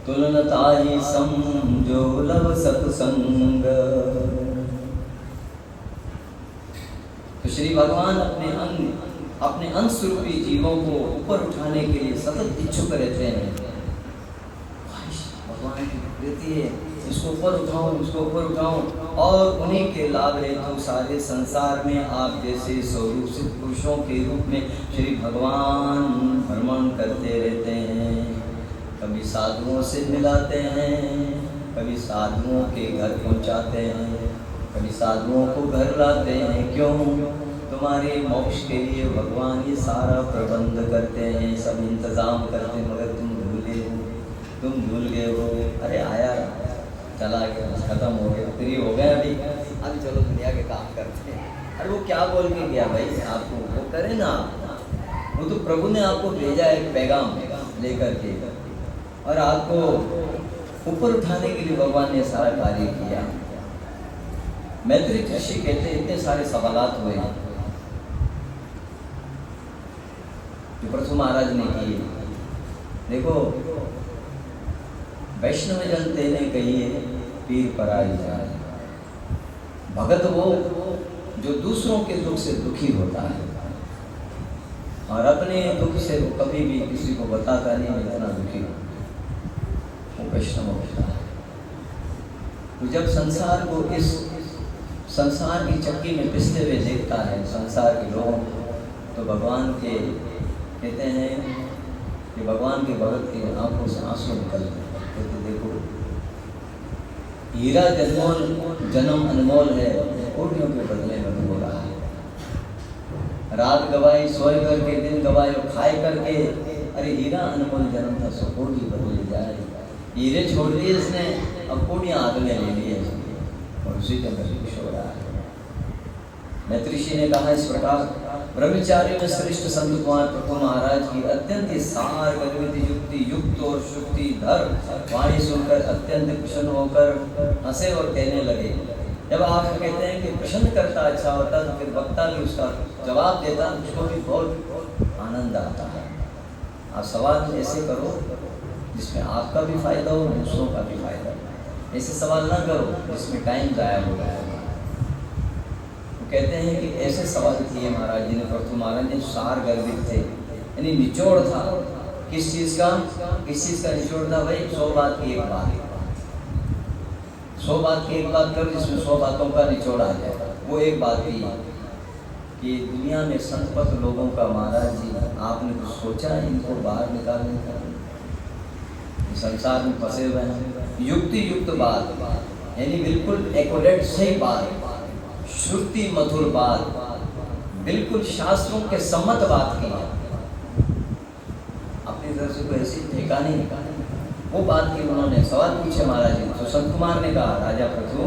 तुलनताई समझो लव सत्संग। तो श्री भगवान अपने अंश रूपी जीवों को ऊपर उठाने के लिए सतत इच्छुक रहते हैं। भगवान की प्रकृति है, इसको ऊपर उठाऊं, इसको ऊपर उठाऊं, और उन्हीं के लाभ हेतु सारे संसार में आप जैसे स्वरूप सिद्ध पुरुषों के रूप में श्री भगवान भ्रमण करते रहते हैं। कभी साधुओं से मिलाते हैं, कभी साधुओं के घर पहुंचाते हैं, कभी साधुओं को घर लाते हैं। क्यों? तुम्हारे मोक्ष के लिए भगवान ये सारा प्रबंध करते हैं, सब इंतजाम करते हैं, मगर तुम भूले हो, तुम भूल गए हो। अरे आया चला गया, खत्म हो गया, फ्री हो गए, अभी चलो दुनिया के काम करते हैं। अरे वो क्या बोल के गया भाई आपको, वो करे ना, वो तो प्रभु ने आपको भेजा एक पैगाम लेकर के, और आपको ऊपर उठाने के लिए भगवान ने सारा कार्य किया। मैत्री ऋषि कहते इतने सारे सवालात हुए जो पृथु महाराज ने किए। देखो, वैष्णव जन तेने कहिए पीर पराई जाए। भगत वो जो दूसरों के दुख से दुखी होता है और अपने दुख से कभी भी किसी को बताता नहीं, इतना दुखी हो, वो वैष्णव होता है। तो जब संसार को इस संसार की चक्की में पिसते हुए देखता है संसार के लोगों को, तो भगवान के कहते हैं कि भगवान के भगत की आंखों से आंसू निकलते हैं। तो देखो, हीरा जन्म अनमोल है, कोटियों के बदले में हो रहा है। रात गवाई सोए करके, दिन गवाए खाए करके, अरे हीरा अनमोल जन्म था, सो कोटी बदले जाए। हीरे छोड़ दिए इसने, अब कोटियां हाथ में ले लिए और उसी के अंदर खुश हो रहा है। मैत्रिषि ने कहा इस प्रकार, ब्रह्मचारी में श्रेष्ठ संत कुमार पृथु महाराज की अत्यंत सार गर्भित युक्ति युक्त और शुक्ति धर वाणी सुनकर अत्यंत प्रसन्न होकर हंसे और कहने लगे। जब आप कहते हैं कि प्रसन्न करता अच्छा होता, तो फिर वक्ता भी उसका जवाब देता, उसको भी बहुत आनंद आता है। आप सवाल ऐसे करो जिसमें आपका भी फायदा हो, दूसरों का भी फायदा हो। ऐसे सवाल ना करो जिसमें टाइम जाया हो जाए। कहते हैं कि ऐसे सवाल किए महाराज जी ने, पृथु महाराज ने सार गर्भित थे, यानी निचोड़ था। किस चीज़ का निचोड़ था भाई? 100 बात की एक बात, 100 बात की एक बात कर, जिसमें 100 बातों का निचोड़ आ जाए। वो एक बात थी कि दुनिया में संतपत लोगों का महाराज जी आपने कुछ सोचा है इनको बाहर निकालने का? संसार में फंसे हुए हैं। युक्ति युक्त बात, यानी बिल्कुल एक्यूरेट सही बात, श्रुति मधुर बात, बिल्कुल शास्त्रों के सम्मत बात की है। अपनी तरफ से कोई ऐसी ठेका नहीं, वो बात की उन्होंने सवाल पूछे महाराज जी। तो संत कुमार ने कहा, राजा पृथु,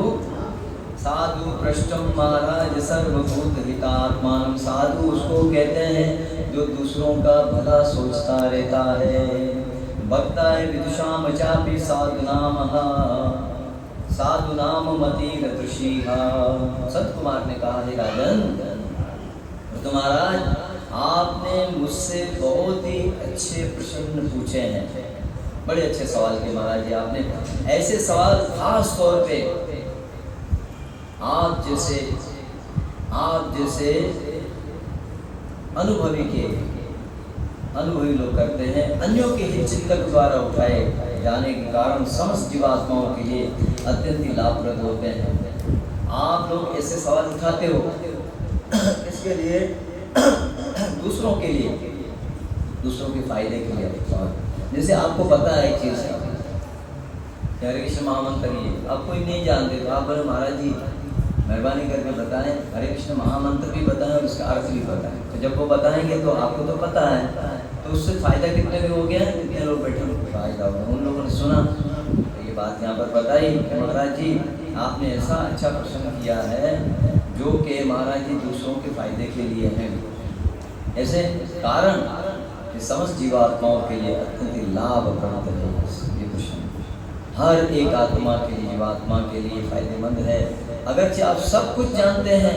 साधु पृष्ठम महाराज सर्वभूत हितात्मान। साधु उसको कहते हैं जो दूसरों का भला सोचता रहता है। भक्ता है विदुषाम चापि साधुनाम, साधुनाम मति ऋषिहा। संत कुमार ने कहा, हे राजन, तो महाराज आपने मुझसे बहुत ही अच्छे प्रश्न पूछे हैं, बड़े अच्छे सवाल किए महाराज जी आपने। ऐसे सवाल खास तौर पे आप जैसे अनुभवी लोग करते हैं। अन्यों के हित चिंतक द्वारा उठाए जाने के कारण समस्त जीवात्माओं के लिए अत्यंत ही लाभप्रद होते हैं। आप लोग ऐसे सवाल उठाते हो इसके लिए दूसरों के लिए, दूसरों के फायदे के लिए। जैसे आपको पता है एक चीज़ हरे कृष्ण महामंत्र ये आप कोई नहीं जानते, तो आप बोले महाराज जी मेहरबानी करके बताएं, हरे कृष्ण महामंत्र भी बताएं और उसका अर्थ भी बताएं। तो जब वो बताएंगे तो आपको तो पता है, तो उससे फ़ायदा कितने को हो गया, कितने लोग बैठे उनको फ़ायदा हो गया। उन लोगों ने सुना तो ये बात यहाँ पर बताई कि महाराज जी आपने ऐसा अच्छा प्रश्न किया है जो कि महाराज जी दूसरों के फ़ायदे के लिए है। ऐसे कारण कि समस्त जीवात्माओं के लिए अत्यंत लाभप्रद है ये प्रश्न, हर एक आत्मा के लिए, जीवात्मा के लिए फायदेमंद है। अगरचे आप सब कुछ जानते हैं,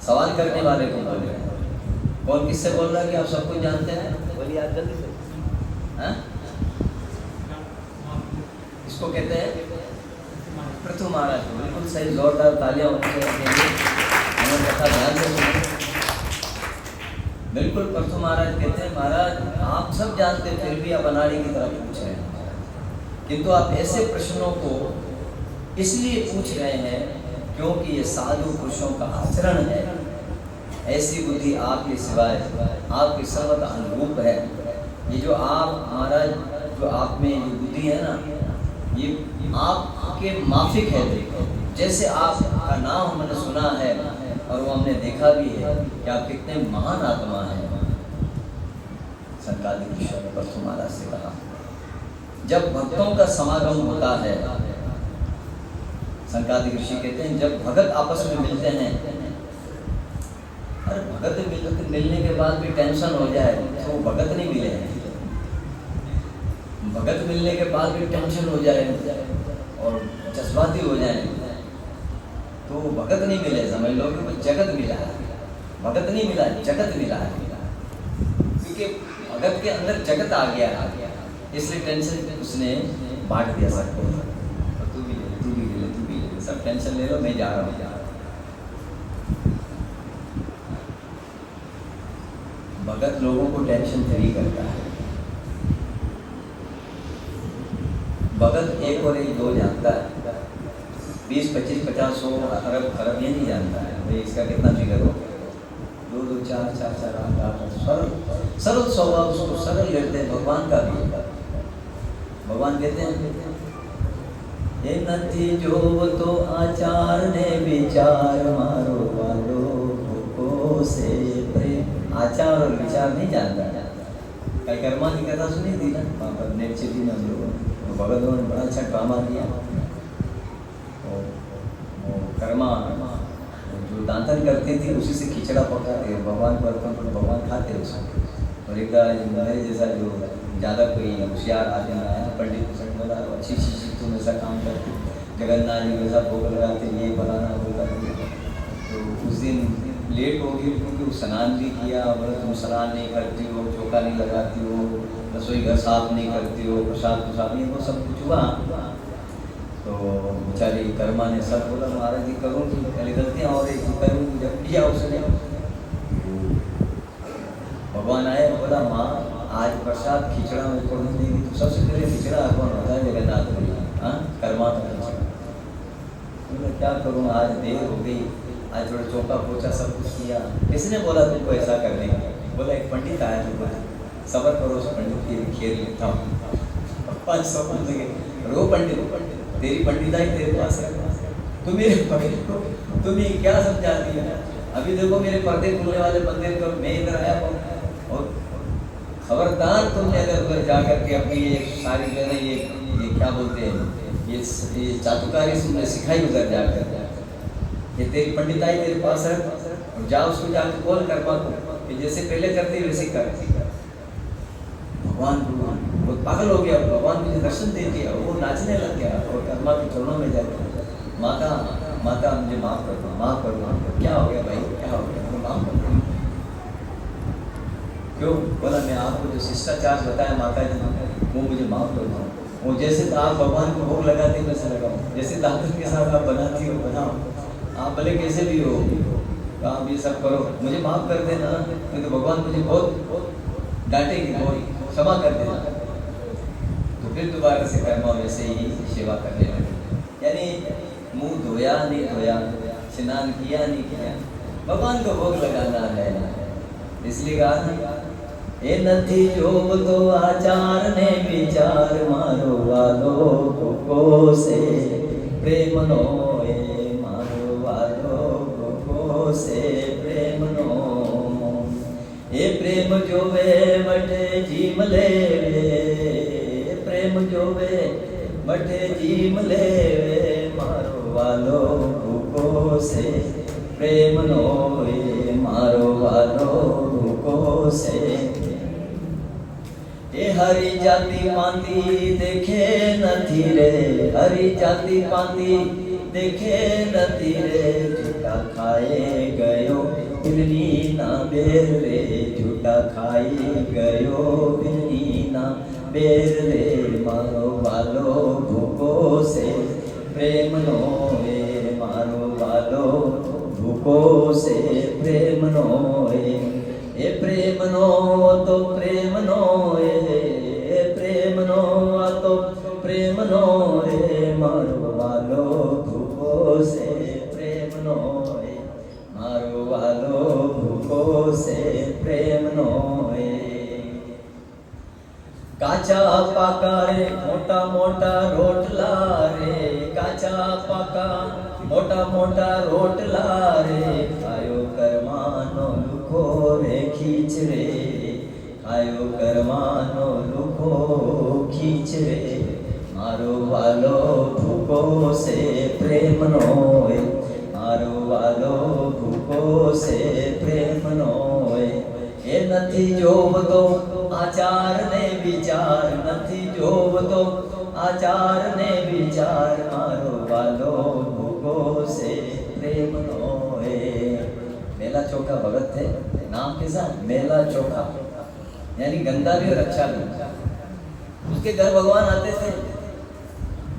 सवाल करने वाले को बोल रहे हैं, कौन किससे बोल रहा है कि आप सब कुछ जानते हैं? बोलिए आप जल्दी से। हाँ? इसको कहते हैं पृथु महाराज। बिल्कुल सही, जोरदार तालियां उनके रखेंगे, हमें कथा ध्यान से सुने। बिल्कुल पृथु महाराज कहते हैं महाराज आप सब जानते हैं फिर भी आप अनाड़ी की तरफ पूछ रहे हैं, किंतु आप ऐसे प्रश्नों को इसलिए पूछ रहे हैं क्योंकि ये साधु पुरुषों का आचरण है। ऐसी बुद्धि आपके सिवाय आपके सर्वथा अनुरूप है। ये जो आप महाराज, जो आप में जो बुद्धि है ना, ये आपके माफिक है। जैसे आपका नाम हमने सुना है और वो हमने देखा भी है कि आप कितने महान आत्मा हैं। सनकादिक ईश्वर ने पृथु महाराज से कहा, जब भक्तों का समागम होता है, सनकादिक ऋषि कहते हैं जब भगत आपस में मिलते हैं, अरे भगत मिलने के बाद भी टेंशन हो जाए तो भगत नहीं मिले, भगत मिलने के बाद भी टेंशन हो जाए और जज्बाती हो जाए तो भगत नहीं मिले, समझ लो कि जगत मिला है। भगत नहीं मिला, जगत मिला है, क्योंकि भगत के अंदर जगत आ गया है, इसलिए टेंशन उसने बांट दिया सबको। तू भी ले, तू भी ले, तू भी ले, सब टेंशन ले लो, मैं जा रहा हूँ। भगत लोगों को टेंशन फ्री करता है। भगत एक और एक दो जानता है, 20, 25, 50, 100, अरब ये नहीं जानता है भाई इसका कितना फिगर हो, 2, 2, 4, 4, 4, 8, 8, सरल स्वभाव, उसको सरल लेते हैं। भगवान का भी भगवान कहते हैं ये नथी जो तो आचार ने विचार मारो वालो को से प्रेम। आचार और विचार नहीं जानता। कल कर्मा की कथा सुनी थी ना वहाँ पर नेट सिटी में हम लोगों, भगत ने बड़ा अच्छा ड्रामा किया। कर्मा जो दांतन करती थी उसी से खिचड़ा पकाते भगवान को अर्पण कर, भगवान खाते उसको। और एक मेरे जैसा जो ज़्यादा कोई होशियार आदमी आया, पंडित ने बोला अच्छी चीज़ तुम ऐसा काम करते, जगन्नाथ जी वैसा भोग लगाते, ये बनाना वो करते। तो उस दिन लेट हो गई क्योंकि वो स्नान भी किया, बोले तुम स्नान नहीं करती हो, चौका नहीं लगाती हो, रसोई घर साफ नहीं करती हो, प्रसाद प्रसाद नहीं, वो सब कुछ हुआ। तो बेचारी कर्मा ने सब बोला महाराज जी करूँगी, पहले गलतियाँ और एक करूँगी, जब किया उसने। भगवान आए, बोला माँ आज प्रसाद खिचड़ा में छोड़ देंगी तो सबसे पहले खिचड़ा अर्पण होता है जगन्नाथ जी। हाँ, कर्मा का खिचड़ा। बोला क्या करूँ, आज देर हो गई, आज थोड़ा चौका पोछा सब कुछ किया। किसने बोला तुमको ऐसा करने का? बोला एक पंडित आया तो बोला सबर करो, उस पंडित की खीर लेता हूँ। 500 पंडित गए, वो पंडित तेरी पंडिताई तेरे पास है, तुम मेरे पंडित को तुम्हें क्या समझा दिया? अभी देखो मेरे पर्दे खुलने वाले बंदे को मैं इधर आया हूँ, और खबरदार तुमने अगर उधर जा करके अपनी ये सारी जो है ये क्या बोलते हैं ये चातुकारी तुमने सिखाई उधर जाकर, ये तेरी पंडिताई तेरे पास है, और जा उसको जाकर बोल कर्मा को कि जैसे पहले करते वैसे कर। भगवान वो पागल हो गया, भगवान मुझे दर्शन दे दिया, वो नाचने लग गया और कर्मा के चरणों में जाकर माता माता मुझे माफ़ कर दो, माफ़ कर दो। क्या हो गया भाई, क्या हो गया? माफ़ कर दो। क्यों? बोला मैं आपको जो शिष्टाचार बताया माता जी वो मुझे माफ़ कर दो। वो जैसे आप भगवान को भोग लगाते हो वैसे लगाओ, जैसे दांतन के साथ आप बनाती हो बनाओ, आप भले कैसे भी हो तो आप ये सब करो, मुझे माफ़ कर देना, क्योंकि तो भगवान मुझे बहुत डांटेगी, बहुत क्षमा कर देना। तो फिर दोबारा से कर्मा वैसे ही सेवा करने लगे, यानी मुंह धोया नहीं धोया, स्नान किया नहीं किया, भगवान को भोग लगाना है। इसलिए कहा ए नथी जो तो आचार ने विचार मारो वालो को से प्रेम नो એ મારો વાલો ભૂકો છે પ્રેમનો એ પ્રેમ જોવે વટે જીમ લેવે પ્રેમ જોવે વટે જીમ લેવે મારો વાલો ભૂકો છે પ્રેમનો એ મારો વાલો ભૂકો છે એ હરી જાતિ પાંતી દેખે નથી રે હરી જાતિ પાંતી દેખે નથી રે झूठा खाए गयो बिल्ली ना बेर रे झूठा खाए गयो बिल्ली ना बेर रे मारो वालो भूको से प्रेम नो ए मारो वालो भूको से प्रेम नो ए प्रेम नो तो प्रेम नो ए प्रेम नो तो प्रेम नो ए मारो वालो भूको से प्रेम नो ए मारो वालो भूको से प्रेम नो ए काचा पाका रे मोटा मोटा रोटला रे काचा पाका मोटा मोटा रोटला रे खायो करमानो लुखो रे खींच रे खायो करमानो लुखो खींच रे मारो वालो भूको से प्रेम नो मारो वालो भूको से प्रेम नो ए नथी जोवतो आचार ने विचार नथी जोवतो आचार ने विचार मारो वालो भूको से प्रेम नो मेला चौका भगत थे नाम के साथ मेला चौका यानी गंगा भी और अच्छा भी उसके घर भगवान आते थे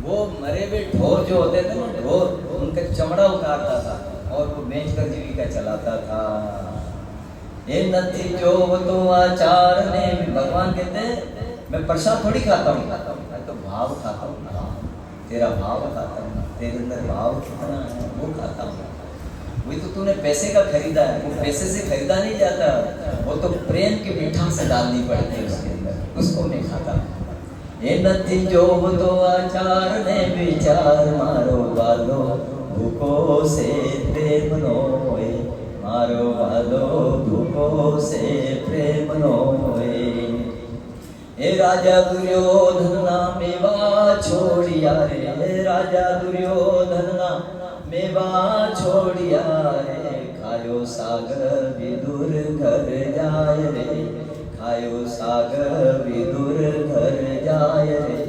वो मरे हुए ढोर जो होते थे ना ढोर उनका चमड़ा उतारता था और वो बेच कर जीविका चलाता था ये नथी जो तो आचार ने भगवान कहते हैं मैं प्रसाद थोड़ी खाता हूँ मैं तो भाव खाता हूँ तेरा भाव खाता हूँ तेरे अंदर भाव कितना है वो खाता हूँ वही तो तूने पैसे का खरीदा है वो पैसे से खरीदा नहीं जाता वो तो प्रेम की मिठास डालनी पड़ती है उसके अंदर उसको मैं खाता ये नथी जो तो आचार ने विचार मारो वालो भूको से प्रेम नो मारो वालो भूको से प्रेम नो ए राजा दुर्योधन ना मेवा छोड़िया रे राजा दुर्योधन ना मेवा छोड़िया रे खायो सागर विदुर घर जाय रे खायो सागर विदुर घर जाय रे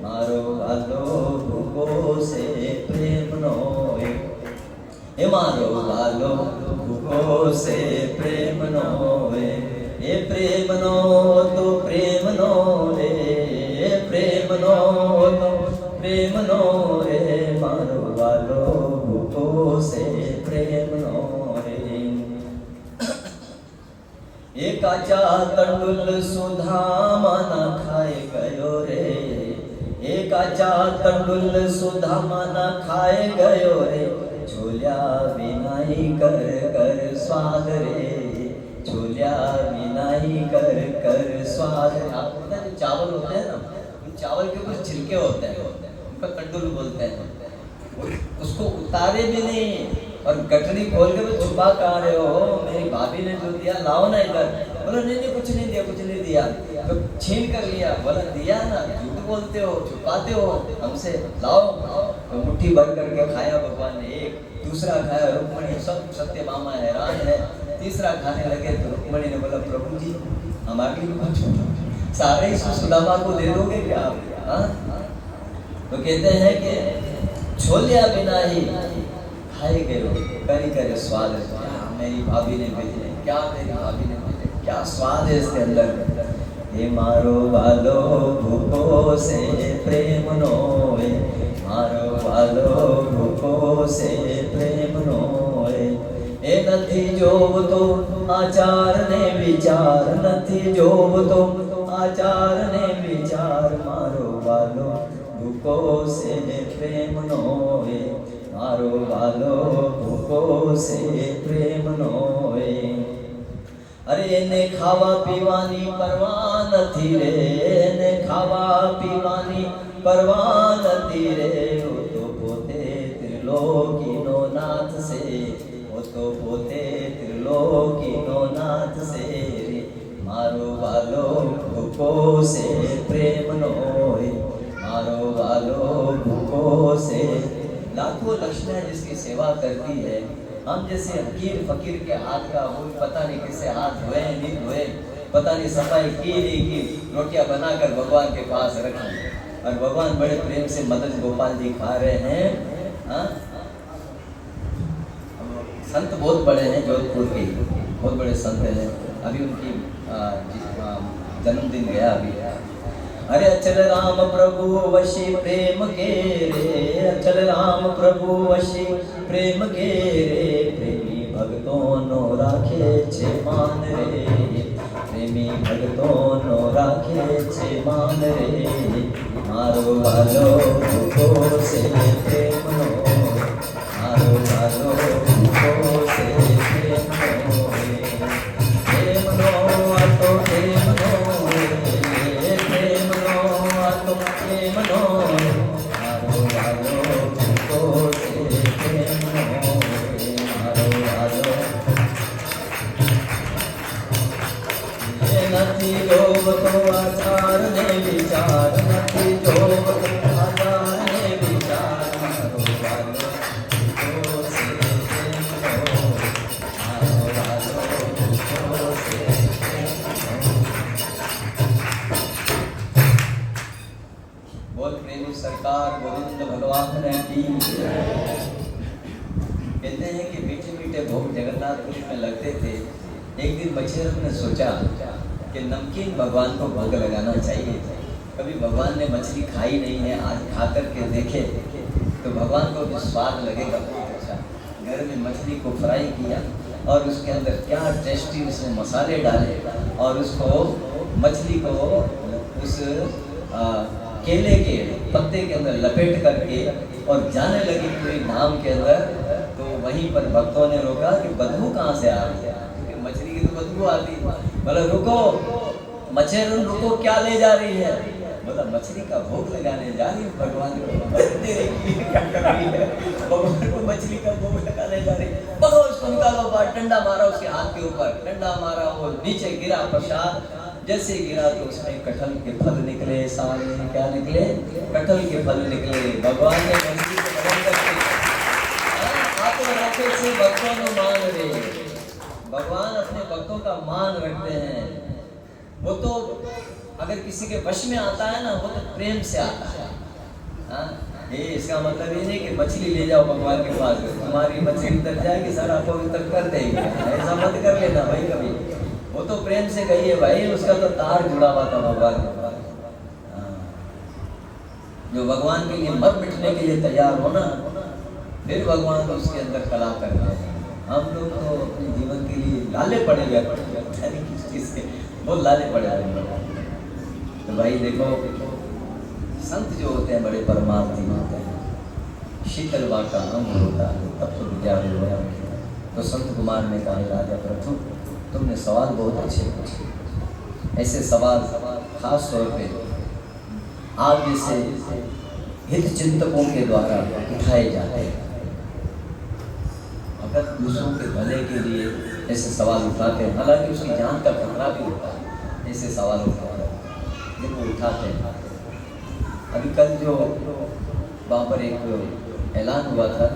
मारो वालो भूको से प्रेम नो ए मारो वालो भूको से प्रेम नो ए प्रेम नो तो प्रेम नो रे प्रेम नो तो प्रेम नो रे मारो वालो भूको से प्रेम नो रे ए काचा तंडुल सुधामा ना खाए गयो रे ए काचा तंडुल सुधामा ना खाए गयो रे छोल्या विनाई कर कर स्वाद रे छोल्या विनाई कर कर स्वाद रे आपको पता है जो चावल होते हैं ना उन चावल के कुछ छिलके होते हैं उनका कंडुल बोलते हैं उसको उतारे भी नहीं और गठरी खोल के तो छुपा कहाँ रहे हो मेरी भाभी ने जो दिया लाओ ना इधर बोला नहीं कुछ नहीं दिया तो छीन कर लिया बोला दिया ना झूठ बोलते हो छुपाते हो हमसे लाओ तो मुट्ठी भर करके खाया भगवान ने एक दूसरा खाया रुक्मणी सब सत्यभामा हैरान है तीसरा खाने लगे तो रुक्मणी ने बोला प्रभु जी हमारे लिए कुछ सारे इसको सुदामा को दे दोगे क्या आप तो कहते हैं कि छोलिया बिना ही खाए गए करी करे स्वाद क्या मेरी भाभी ने भेजे क्या मेरी भाभी ने भेजे क्या स्वाद है इसके अंदर हे मारो वालो भूको से प्रेम नो मारो वालो भूको से प्रेम नो ए नथी जोव तो आचार ने विचार नथी जोव तो आचार ने विचार मारो वालो भूको से प्रेम नो मारो वालो भूको से प्रेम नो अरे ने खावा पीवानी परवाह नथी रे ने खावा पीवानी परवाह नथी रे तो पोते त्रिलोकीनो नाथ से, वो तो पोते त्रिलोकीनो नाथ से, मारो वालो भूको से प्रेम नोय, मारो वालो भूको से। लाखों लक्ष्मियाँ जिसकी सेवा करती है, हम जैसे हकीर फकीर के हाथ का वो पता नहीं किससे हाथ धोए नहीं धोए, पता नहीं सफाई की नहीं की, रोटियां बनाकर भगवान के पास रखी और भगवान बड़े प्रेम से मदन गोपाल जी खा रहे हैं। संत बहुत बड़े हैं, जोधपुर के बहुत बड़े संत हैं। अभी उनकी जन्मदिन गया अभी। अरे अचल राम प्रभु वशी प्रेम के रे, अचल राम प्रभु वशी प्रेम के रे, प्रेमी भक्तों नो राखे छे मान रे, प्रेमी भक्तों नो राखे छे मान रे, मारो वालो भूखो से प्रेम नो, मारो वालो भूखो से प्रेम नो, प्रेम नो आतो प्रेम नो, प्रेम नो आतो प्रेम नो, मारो वालो भूखो से प्रेम नो, मारो वालो નથી જોવતો આચાર ને વિચાર, નથી જોવતો આચાર ને વિચાર, મારો વાલો ભૂખો છે પ્રેમનો, મારો વાલો ભૂખો છે પ્રેમનો। बोल प्रेमी सरकार गोविंद भगवान की। कहते हैं कि मीठे मीठे भोग जगन्नाथपुरी में लगते थे। एक दिन बछेरन ने सोचा कि नमकीन भगवान को भोग लगाना चाहिए। कभी भगवान ने मछली खाई नहीं है, आज खा करके देखे तो भगवान को भी स्वाद लगेगा बहुत अच्छा। घर में मछली को फ्राई किया और उसके अंदर क्या टेस्टी उसने मसाले डाले और उसको मछली को उस केले के पत्ते के अंदर लपेट करके और जाने लगी पूरी धाम के अंदर। तो वहीं पर भक्तों ने रोका कि बदबू कहाँ से आ रही है, क्योंकि मछली की तो बदबू आती है। बोला रुको मछेरन रुको, क्या ले जा रही है? बोला मछली का भोग लगाने जा रही है भगवान को। क्या कर रही है? भगवान को मछली का भोग लगाने जा रही है। पकड़ो उसको, निकालो बाहर। डंडा मारा उसके हाथ के ऊपर, डंडा मारा, वो नीचे गिरा प्रसाद। जैसे गिरा तो उसमें कटहल के फल निकले, सामने क्या निकले? कटहल के फल निकले। भगवान ने मछली को पकड़ करके आत्मरक्षा से भक्तों को मान रहे। भगवान अपने भक्तों का मान रखते हैं। वो तो अगर किसी के वश में आता है ना, वो तो प्रेम से आता है। ये इसका मतलब ये नहीं कि मछली ले जाओ भगवान के पास, तुम्हारी मछली उतर जाएगी, सारा पवित्र कर देगी, ऐसा मत कर लेना भाई कभी। वो तो प्रेम से गई है भाई, उसका तो तार जुड़ा हुआ था भगवान के पास। जो भगवान के लिए मर मिटने के लिए तैयार हो ना, फिर भगवान उसके अंदर कला करते हैं। हम लोग तो अपने जीवन के लिए लाले पड़े हुए किस चीज के, बहुत लाले पड़े हुए। तो भाई देखो, संत जो होते हैं बड़े परमार्थी होते हैं। शीतल वाका अम्र होता है तब तो विचार हुआ। तो संत कुमार ने कहा राजा प्रथु, तुमने सवाल बहुत अच्छे पूछे। ऐसे सवाल खास तौर पे आप जैसे हित चिंतकों के द्वारा उठाए जाते हैं। अगर दूसरों के भले के लिए ऐसे सवाल उठाते हैं, हालांकि उसकी जान का खतरा भी होता है, ऐसे सवाल उठाते हैं जिनको उठाते हैं। अभी कल जो वहाँ पर एक ऐलान हुआ था,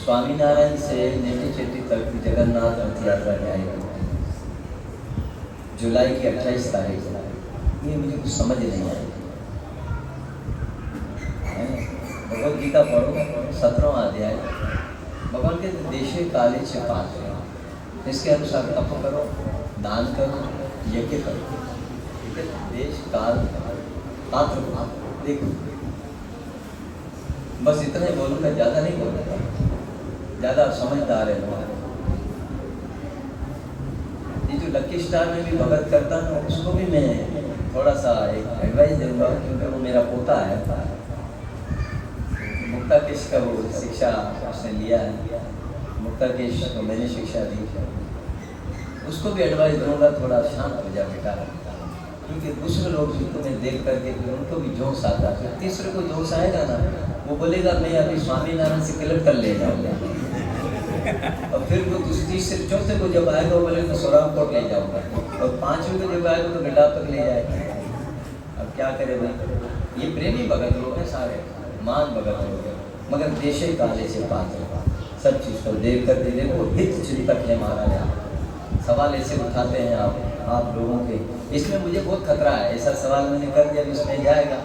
स्वामीनारायण से नेटी चेट्टी तक जगन्नाथ रथ यात्रा जाएगी जुलाई की 28 तारीख। ये मुझे कुछ समझ नहीं आया। भगवद गीता पढ़ो, 17वां अध्याय। भगवान के देशे काले से पात्र, इसके अनुसार तप करो, दान करो, यज्ञ करो। ठीक है, देश काल पात्र देखो। बस इतना ही बोलूँगा, ज़्यादा नहीं बोलूँगा, ज़्यादा समझदार है। ये जो लकी स्टार में भी भगत करता हूँ, उसको भी मैं थोड़ा सा एक एडवाइस दूंगा, क्योंकि वो मेरा पोता है। मुक्ताकेश का वो शिक्षा उसने लिया है, मुक्ताकेश को मैंने शिक्षा दी। उसको भी एडवाइस दूंगा, थोड़ा शांत हो जा बेटा, क्योंकि दूसरे लोग भी तुम्हें देख करके फिर उनको भी जोश आता है, फिर तीसरे को जोश आएगा ना, वो बोलेगा मैं अभी स्वामीनारायण से कलेक्टर ले जाऊँगा, और फिर वो तीसरे चौथे को जब आएगा वो बोलेगा सोरामकोट ले जाऊँगा, और पाँचवें को जब आएगा तो गड्ढा तक ले जाएगा। अब क्या करे भाई, ये प्रेमी भगत लोग हैं सारे, मान भगत लोग हैं, मगर देशे काले से पात्र सब चीज़ को देख कर के देखो हित चिंतक है महाराज। आप सवाल ऐसे उठाते हैं आप लोगों के, इसमें मुझे बहुत खतरा है। ऐसा सवाल मैंने कर दिया इसमें जाएगा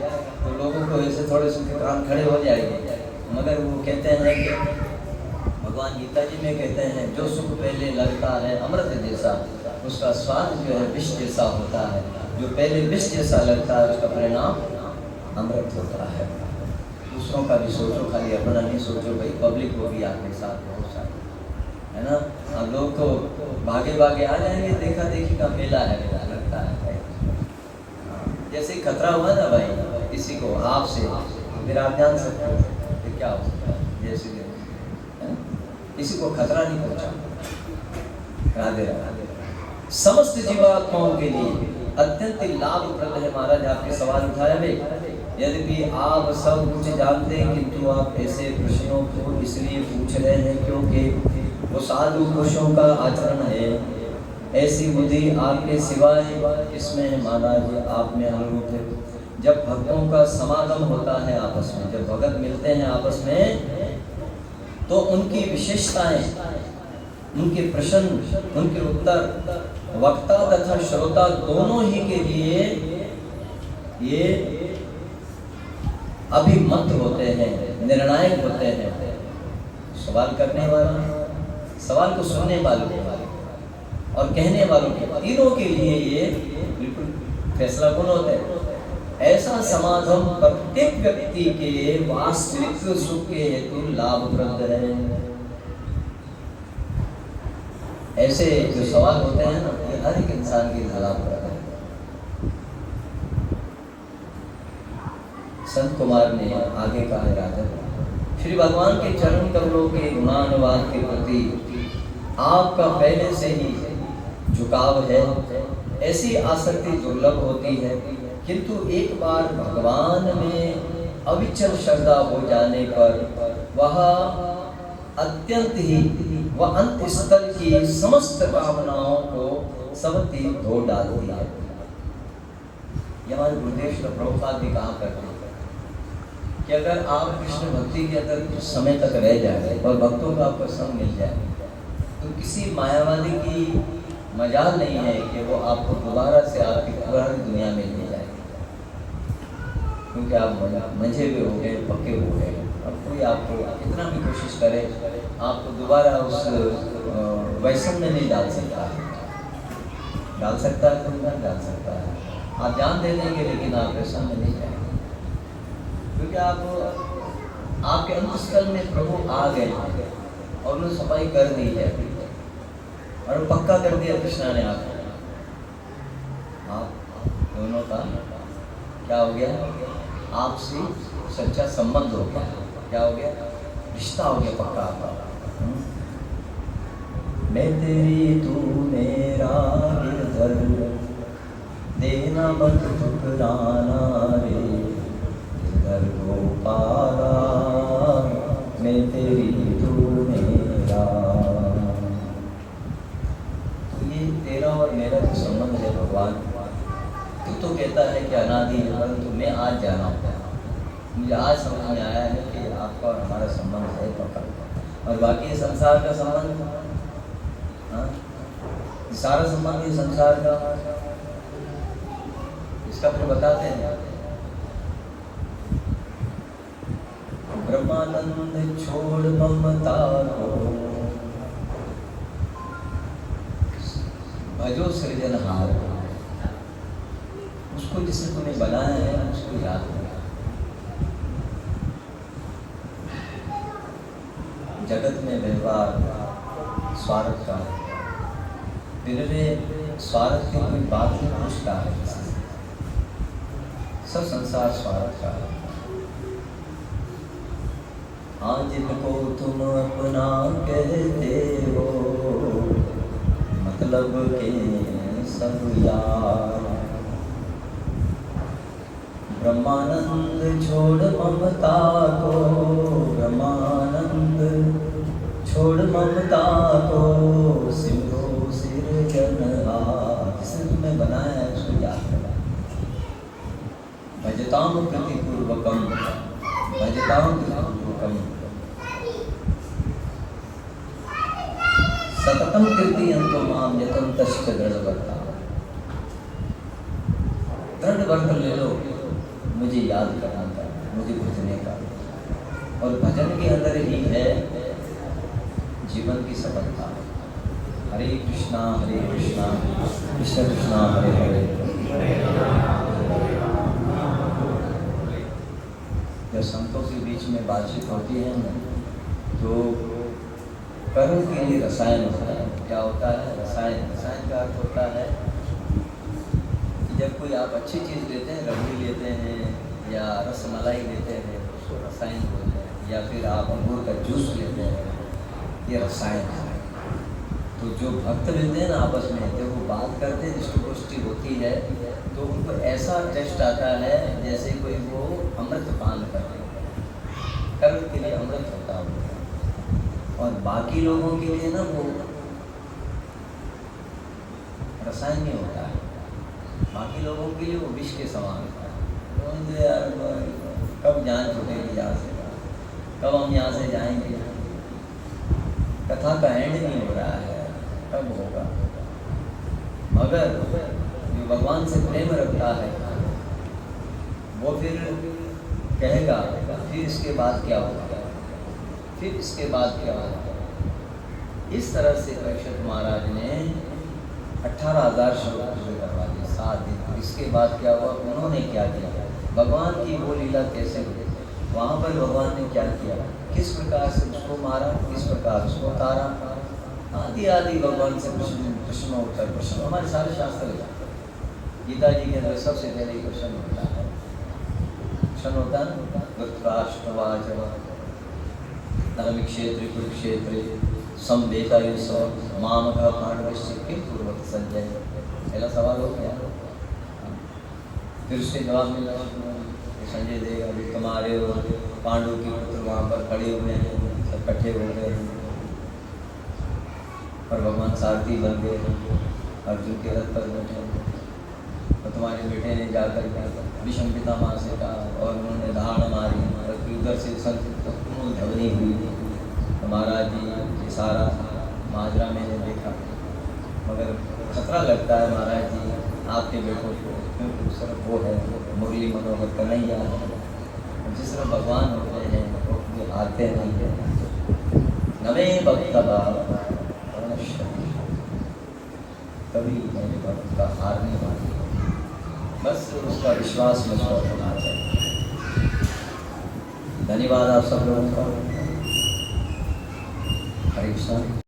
तो लोगों को ऐसे थोड़े से उनके कान खड़े हो जाएंगे। मगर वो कहते हैं कि भगवान गीता जी में कहते हैं जो सुख पहले लगता है अमृत जैसा, उसका स्वाद जो है विष जैसा होता है। जो पहले विष जैसा लगता है उसका परिणाम अमृत होता है। दूसरों का भी सोचो, खाली अपना नहीं सोचो भाई, पब्लिक को भी आपके साथ बहुत सारी है ना। अब लोग तो भागे भागे आ जाएंगे, देखा देखी का मेला है लगता है। जैसे ही खतरा हुआ ना भाई किसी को आपसे, फिर आप जान सकते हो कि क्या हो सकता है। जैसे किसी को खतरा नहीं पहुंचा। राधे राधे। समस्त जीवात्माओं के लिए अत्यंत लाभप्रद है। महाराज आपके सवाल उठाए भाई, यद्यपि आप सब कुछ जानते हैं किंतु आप ऐसे प्रश्नों को इसलिए पूछ रहे हैं क्योंकि वो साधु पुरुषों का आचरण है। ऐसी बुद्धि आपके सिवाय इसमें है महाराज, आप में अनुरूप है। जब भक्तों का समागम होता है आपस में, जब भगत मिलते हैं आपस में, तो उनकी विशेषताएं, उनके प्रश्न, उनके उत्तर वक्ता तथा श्रोता दोनों ही के लिए ये अभिमत होते हैं, निर्णायक होते हैं। सवाल करने वाला, सवाल को सुनने वालों और कहने वालों के, तीनों के लिए ये बिल्कुल फैसला कौन होता है। ऐसा समागम प्रत्येक व्यक्ति के वास्तविक सुख के हेतु लाभप्रद है। ऐसे जो सवाल होते हैं ना, ये हर एक इंसान के लिए लाभप्रद है। संत कुमार ने आगे कहा है, राजा श्री भगवान के चरण कमलों के गुणानुवाद के प्रति आपका पहले से ही झुकाव है। ऐसी आसक्ति दुर्लभ होती है, किंतु एक बार भगवान में अविचल श्रद्धा हो जाने पर वह अत्यंत ही वह अंत स्तर की समस्त कामनाओं को सबती धो डालती है। ये हमारे गुरुदेव श्री प्रभुपाद भी कहा करते हैं कि अगर आप कृष्ण भक्ति के अंदर कुछ समय तक रह जाए और भक्तों का आपको संग मिल जाए, तो किसी मायावादी की मजाल नहीं है कि वो आपको दोबारा से आपकी पुरानी दुनिया में ले जाए, क्योंकि आप मंझे हुए हो गए, पक्के हो गए। अब कोई आपको कितना भी कोशिश करे, आपको दोबारा उस वैष्णव में नहीं डाल सकता है। डाल सकता है तो नहीं डाल सकता है, आप जान दे देंगे लेकिन आप वैष्णव में नहीं जाएंगे, क्योंकि आप आपके अंतस्थल में प्रभु आ गए और उन्होंने सफाई कर दी है और पक्का कर दिया कृष्णा ने आपको। आप दोनों का क्या हो गया, आपसे सच्चा संबंध हो गया। क्या हो गया, रिश्ता हो गया पक्का आपका। मैं तेरी तू मेरा गिरधर, देना मत ठुकराना रे गिरधर गोपाला, मैं तेरी तू मेरा। तो ये तेरा और मेरा जो संबंध है भगवान, तू तो कहता है कि अनादि है, परंतु मैं आज जाना हूँ, मुझे आज समझ में आया है कि आपका और हमारा संबंध है पक्का। और बाकी संसार का संबंध, हाँ सारा संबंध है संसार का, इसका फिर बताते हैं। ब्रह्मानंद छोड़ ममता को, भजो सृजनहार को, उसको जिसने तुम्हें बनाया है उसको याद करो। जगत में व्यवहार स्वार्थ का, विरले स्वार्थ की कोई बात नहीं पूछता है, सब संसार स्वार्थ का है। हाँ जिनको तुम अपना कहते हो, मतलब के सब यार, ब्रह्मानंद छोड़ ममता को, ब्रह्मानंद छोड़ ममता को, सिमरो सिरजनहार। जिसने तुम्हें बनाया है उसको याद करा। भजताम प्रतिपूर्वकम, भजताम प्रतिपूर्वकम, सततम कीर्तयन्तो माम यतं तश्च दृढ़व्रता। दृढ़ व्रत ले लो मुझे याद करने का, मुझे भजने का। और भजन के अंदर ही है जीवन की सफलता। हरे कृष्णा कृष्ण कृष्णा हरे हरे। जब संतों के बीच में बातचीत होती है ना, तो कर्म के लिए रसायन होता है। क्या होता है रसायन? रसायन का अर्थ होता है कि जब कोई आप अच्छी चीज़ लेते हैं, रबड़ी लेते हैं या रसमलाई लेते हैं, उसको रसायन बोलते हैं। या फिर आप अंगूर का जूस लेते हैं, ये रसायन है। तो जो भक्त मिलते हैं ना आपस में, जब वो बात करते हैं, दृष्टि पुष्टि होती है, तो उनको ऐसा टेस्ट आता है जैसे कोई वो अमृत पान कर रहे हैं। कर्म के लिए अमृत होता है और बाकी लोगों के लिए ना वो रसायन नहीं होता है। बाकी लोगों के लिए वो विष के समान होता है। तो यार कब जान छूटेगी यहाँ से, कब हम यहाँ से जाएंगे, कथा का एंड नहीं हो रहा है, कब होगा। मगर जो भगवान से प्रेम रखता है वो फिर कहेगा फिर इसके बाद क्या होगा, फिर इसके बाद क्या होगा। इस तरह से परीक्षित महाराज ने 18,000 श्लोक पूरे करवा दिए 7 दिन। इसके बाद क्या हुआ, उन्होंने क्या किया, भगवान की वो लीला कैसे हुई, वहाँ पर भगवान ने क्या किया, किस प्रकार से उसको मारा, किस प्रकार उसको उतारा, आदि आदि भगवान से प्रश्न उत्तर प्रश्न। हमारे सारे शास्त्र गीता जी के अंदर सबसे पहले क्वेश्चन होता है, प्रश्न होता है ना, धृतराष्ट्रवाच धर्मक्षेत्र कुरुक्षेत्र संवेदायुष मामका पांडवस्य किम कुर्वत संजय। पहला सवाल हो गया। फिर उसके जवाब मिला संजय देगा अभी तुम्हारे और पांडु के पुत्र वहाँ पर खड़े हुए हैं, सब इकट्ठे हो गए हैं और भगवान सारथी बन गए, अर्जुन के रथ पर बैठे हैं। और तुम्हारे बेटे ने जाकर विषम पितामह से कहा और उन्होंने धारण मारी और उधर से ध्वनि हुई। तो महाराज जी ये सारा माजरा मैंने देखा, मगर खतरा लगता है महाराज जी आपके बेटों को, क्योंकि उस तरफ वो है मुरली मनोहर कन्हैया है, जिस तरह भगवान होते हैं वो आते नहीं है। नवे भक्तवा कभी मेरे भक्त का हार नहीं मानी, बस उसका विश्वास मजबूत होना चाहिए। धन्यवाद आप सब लोगों का। हरे कृष्ण।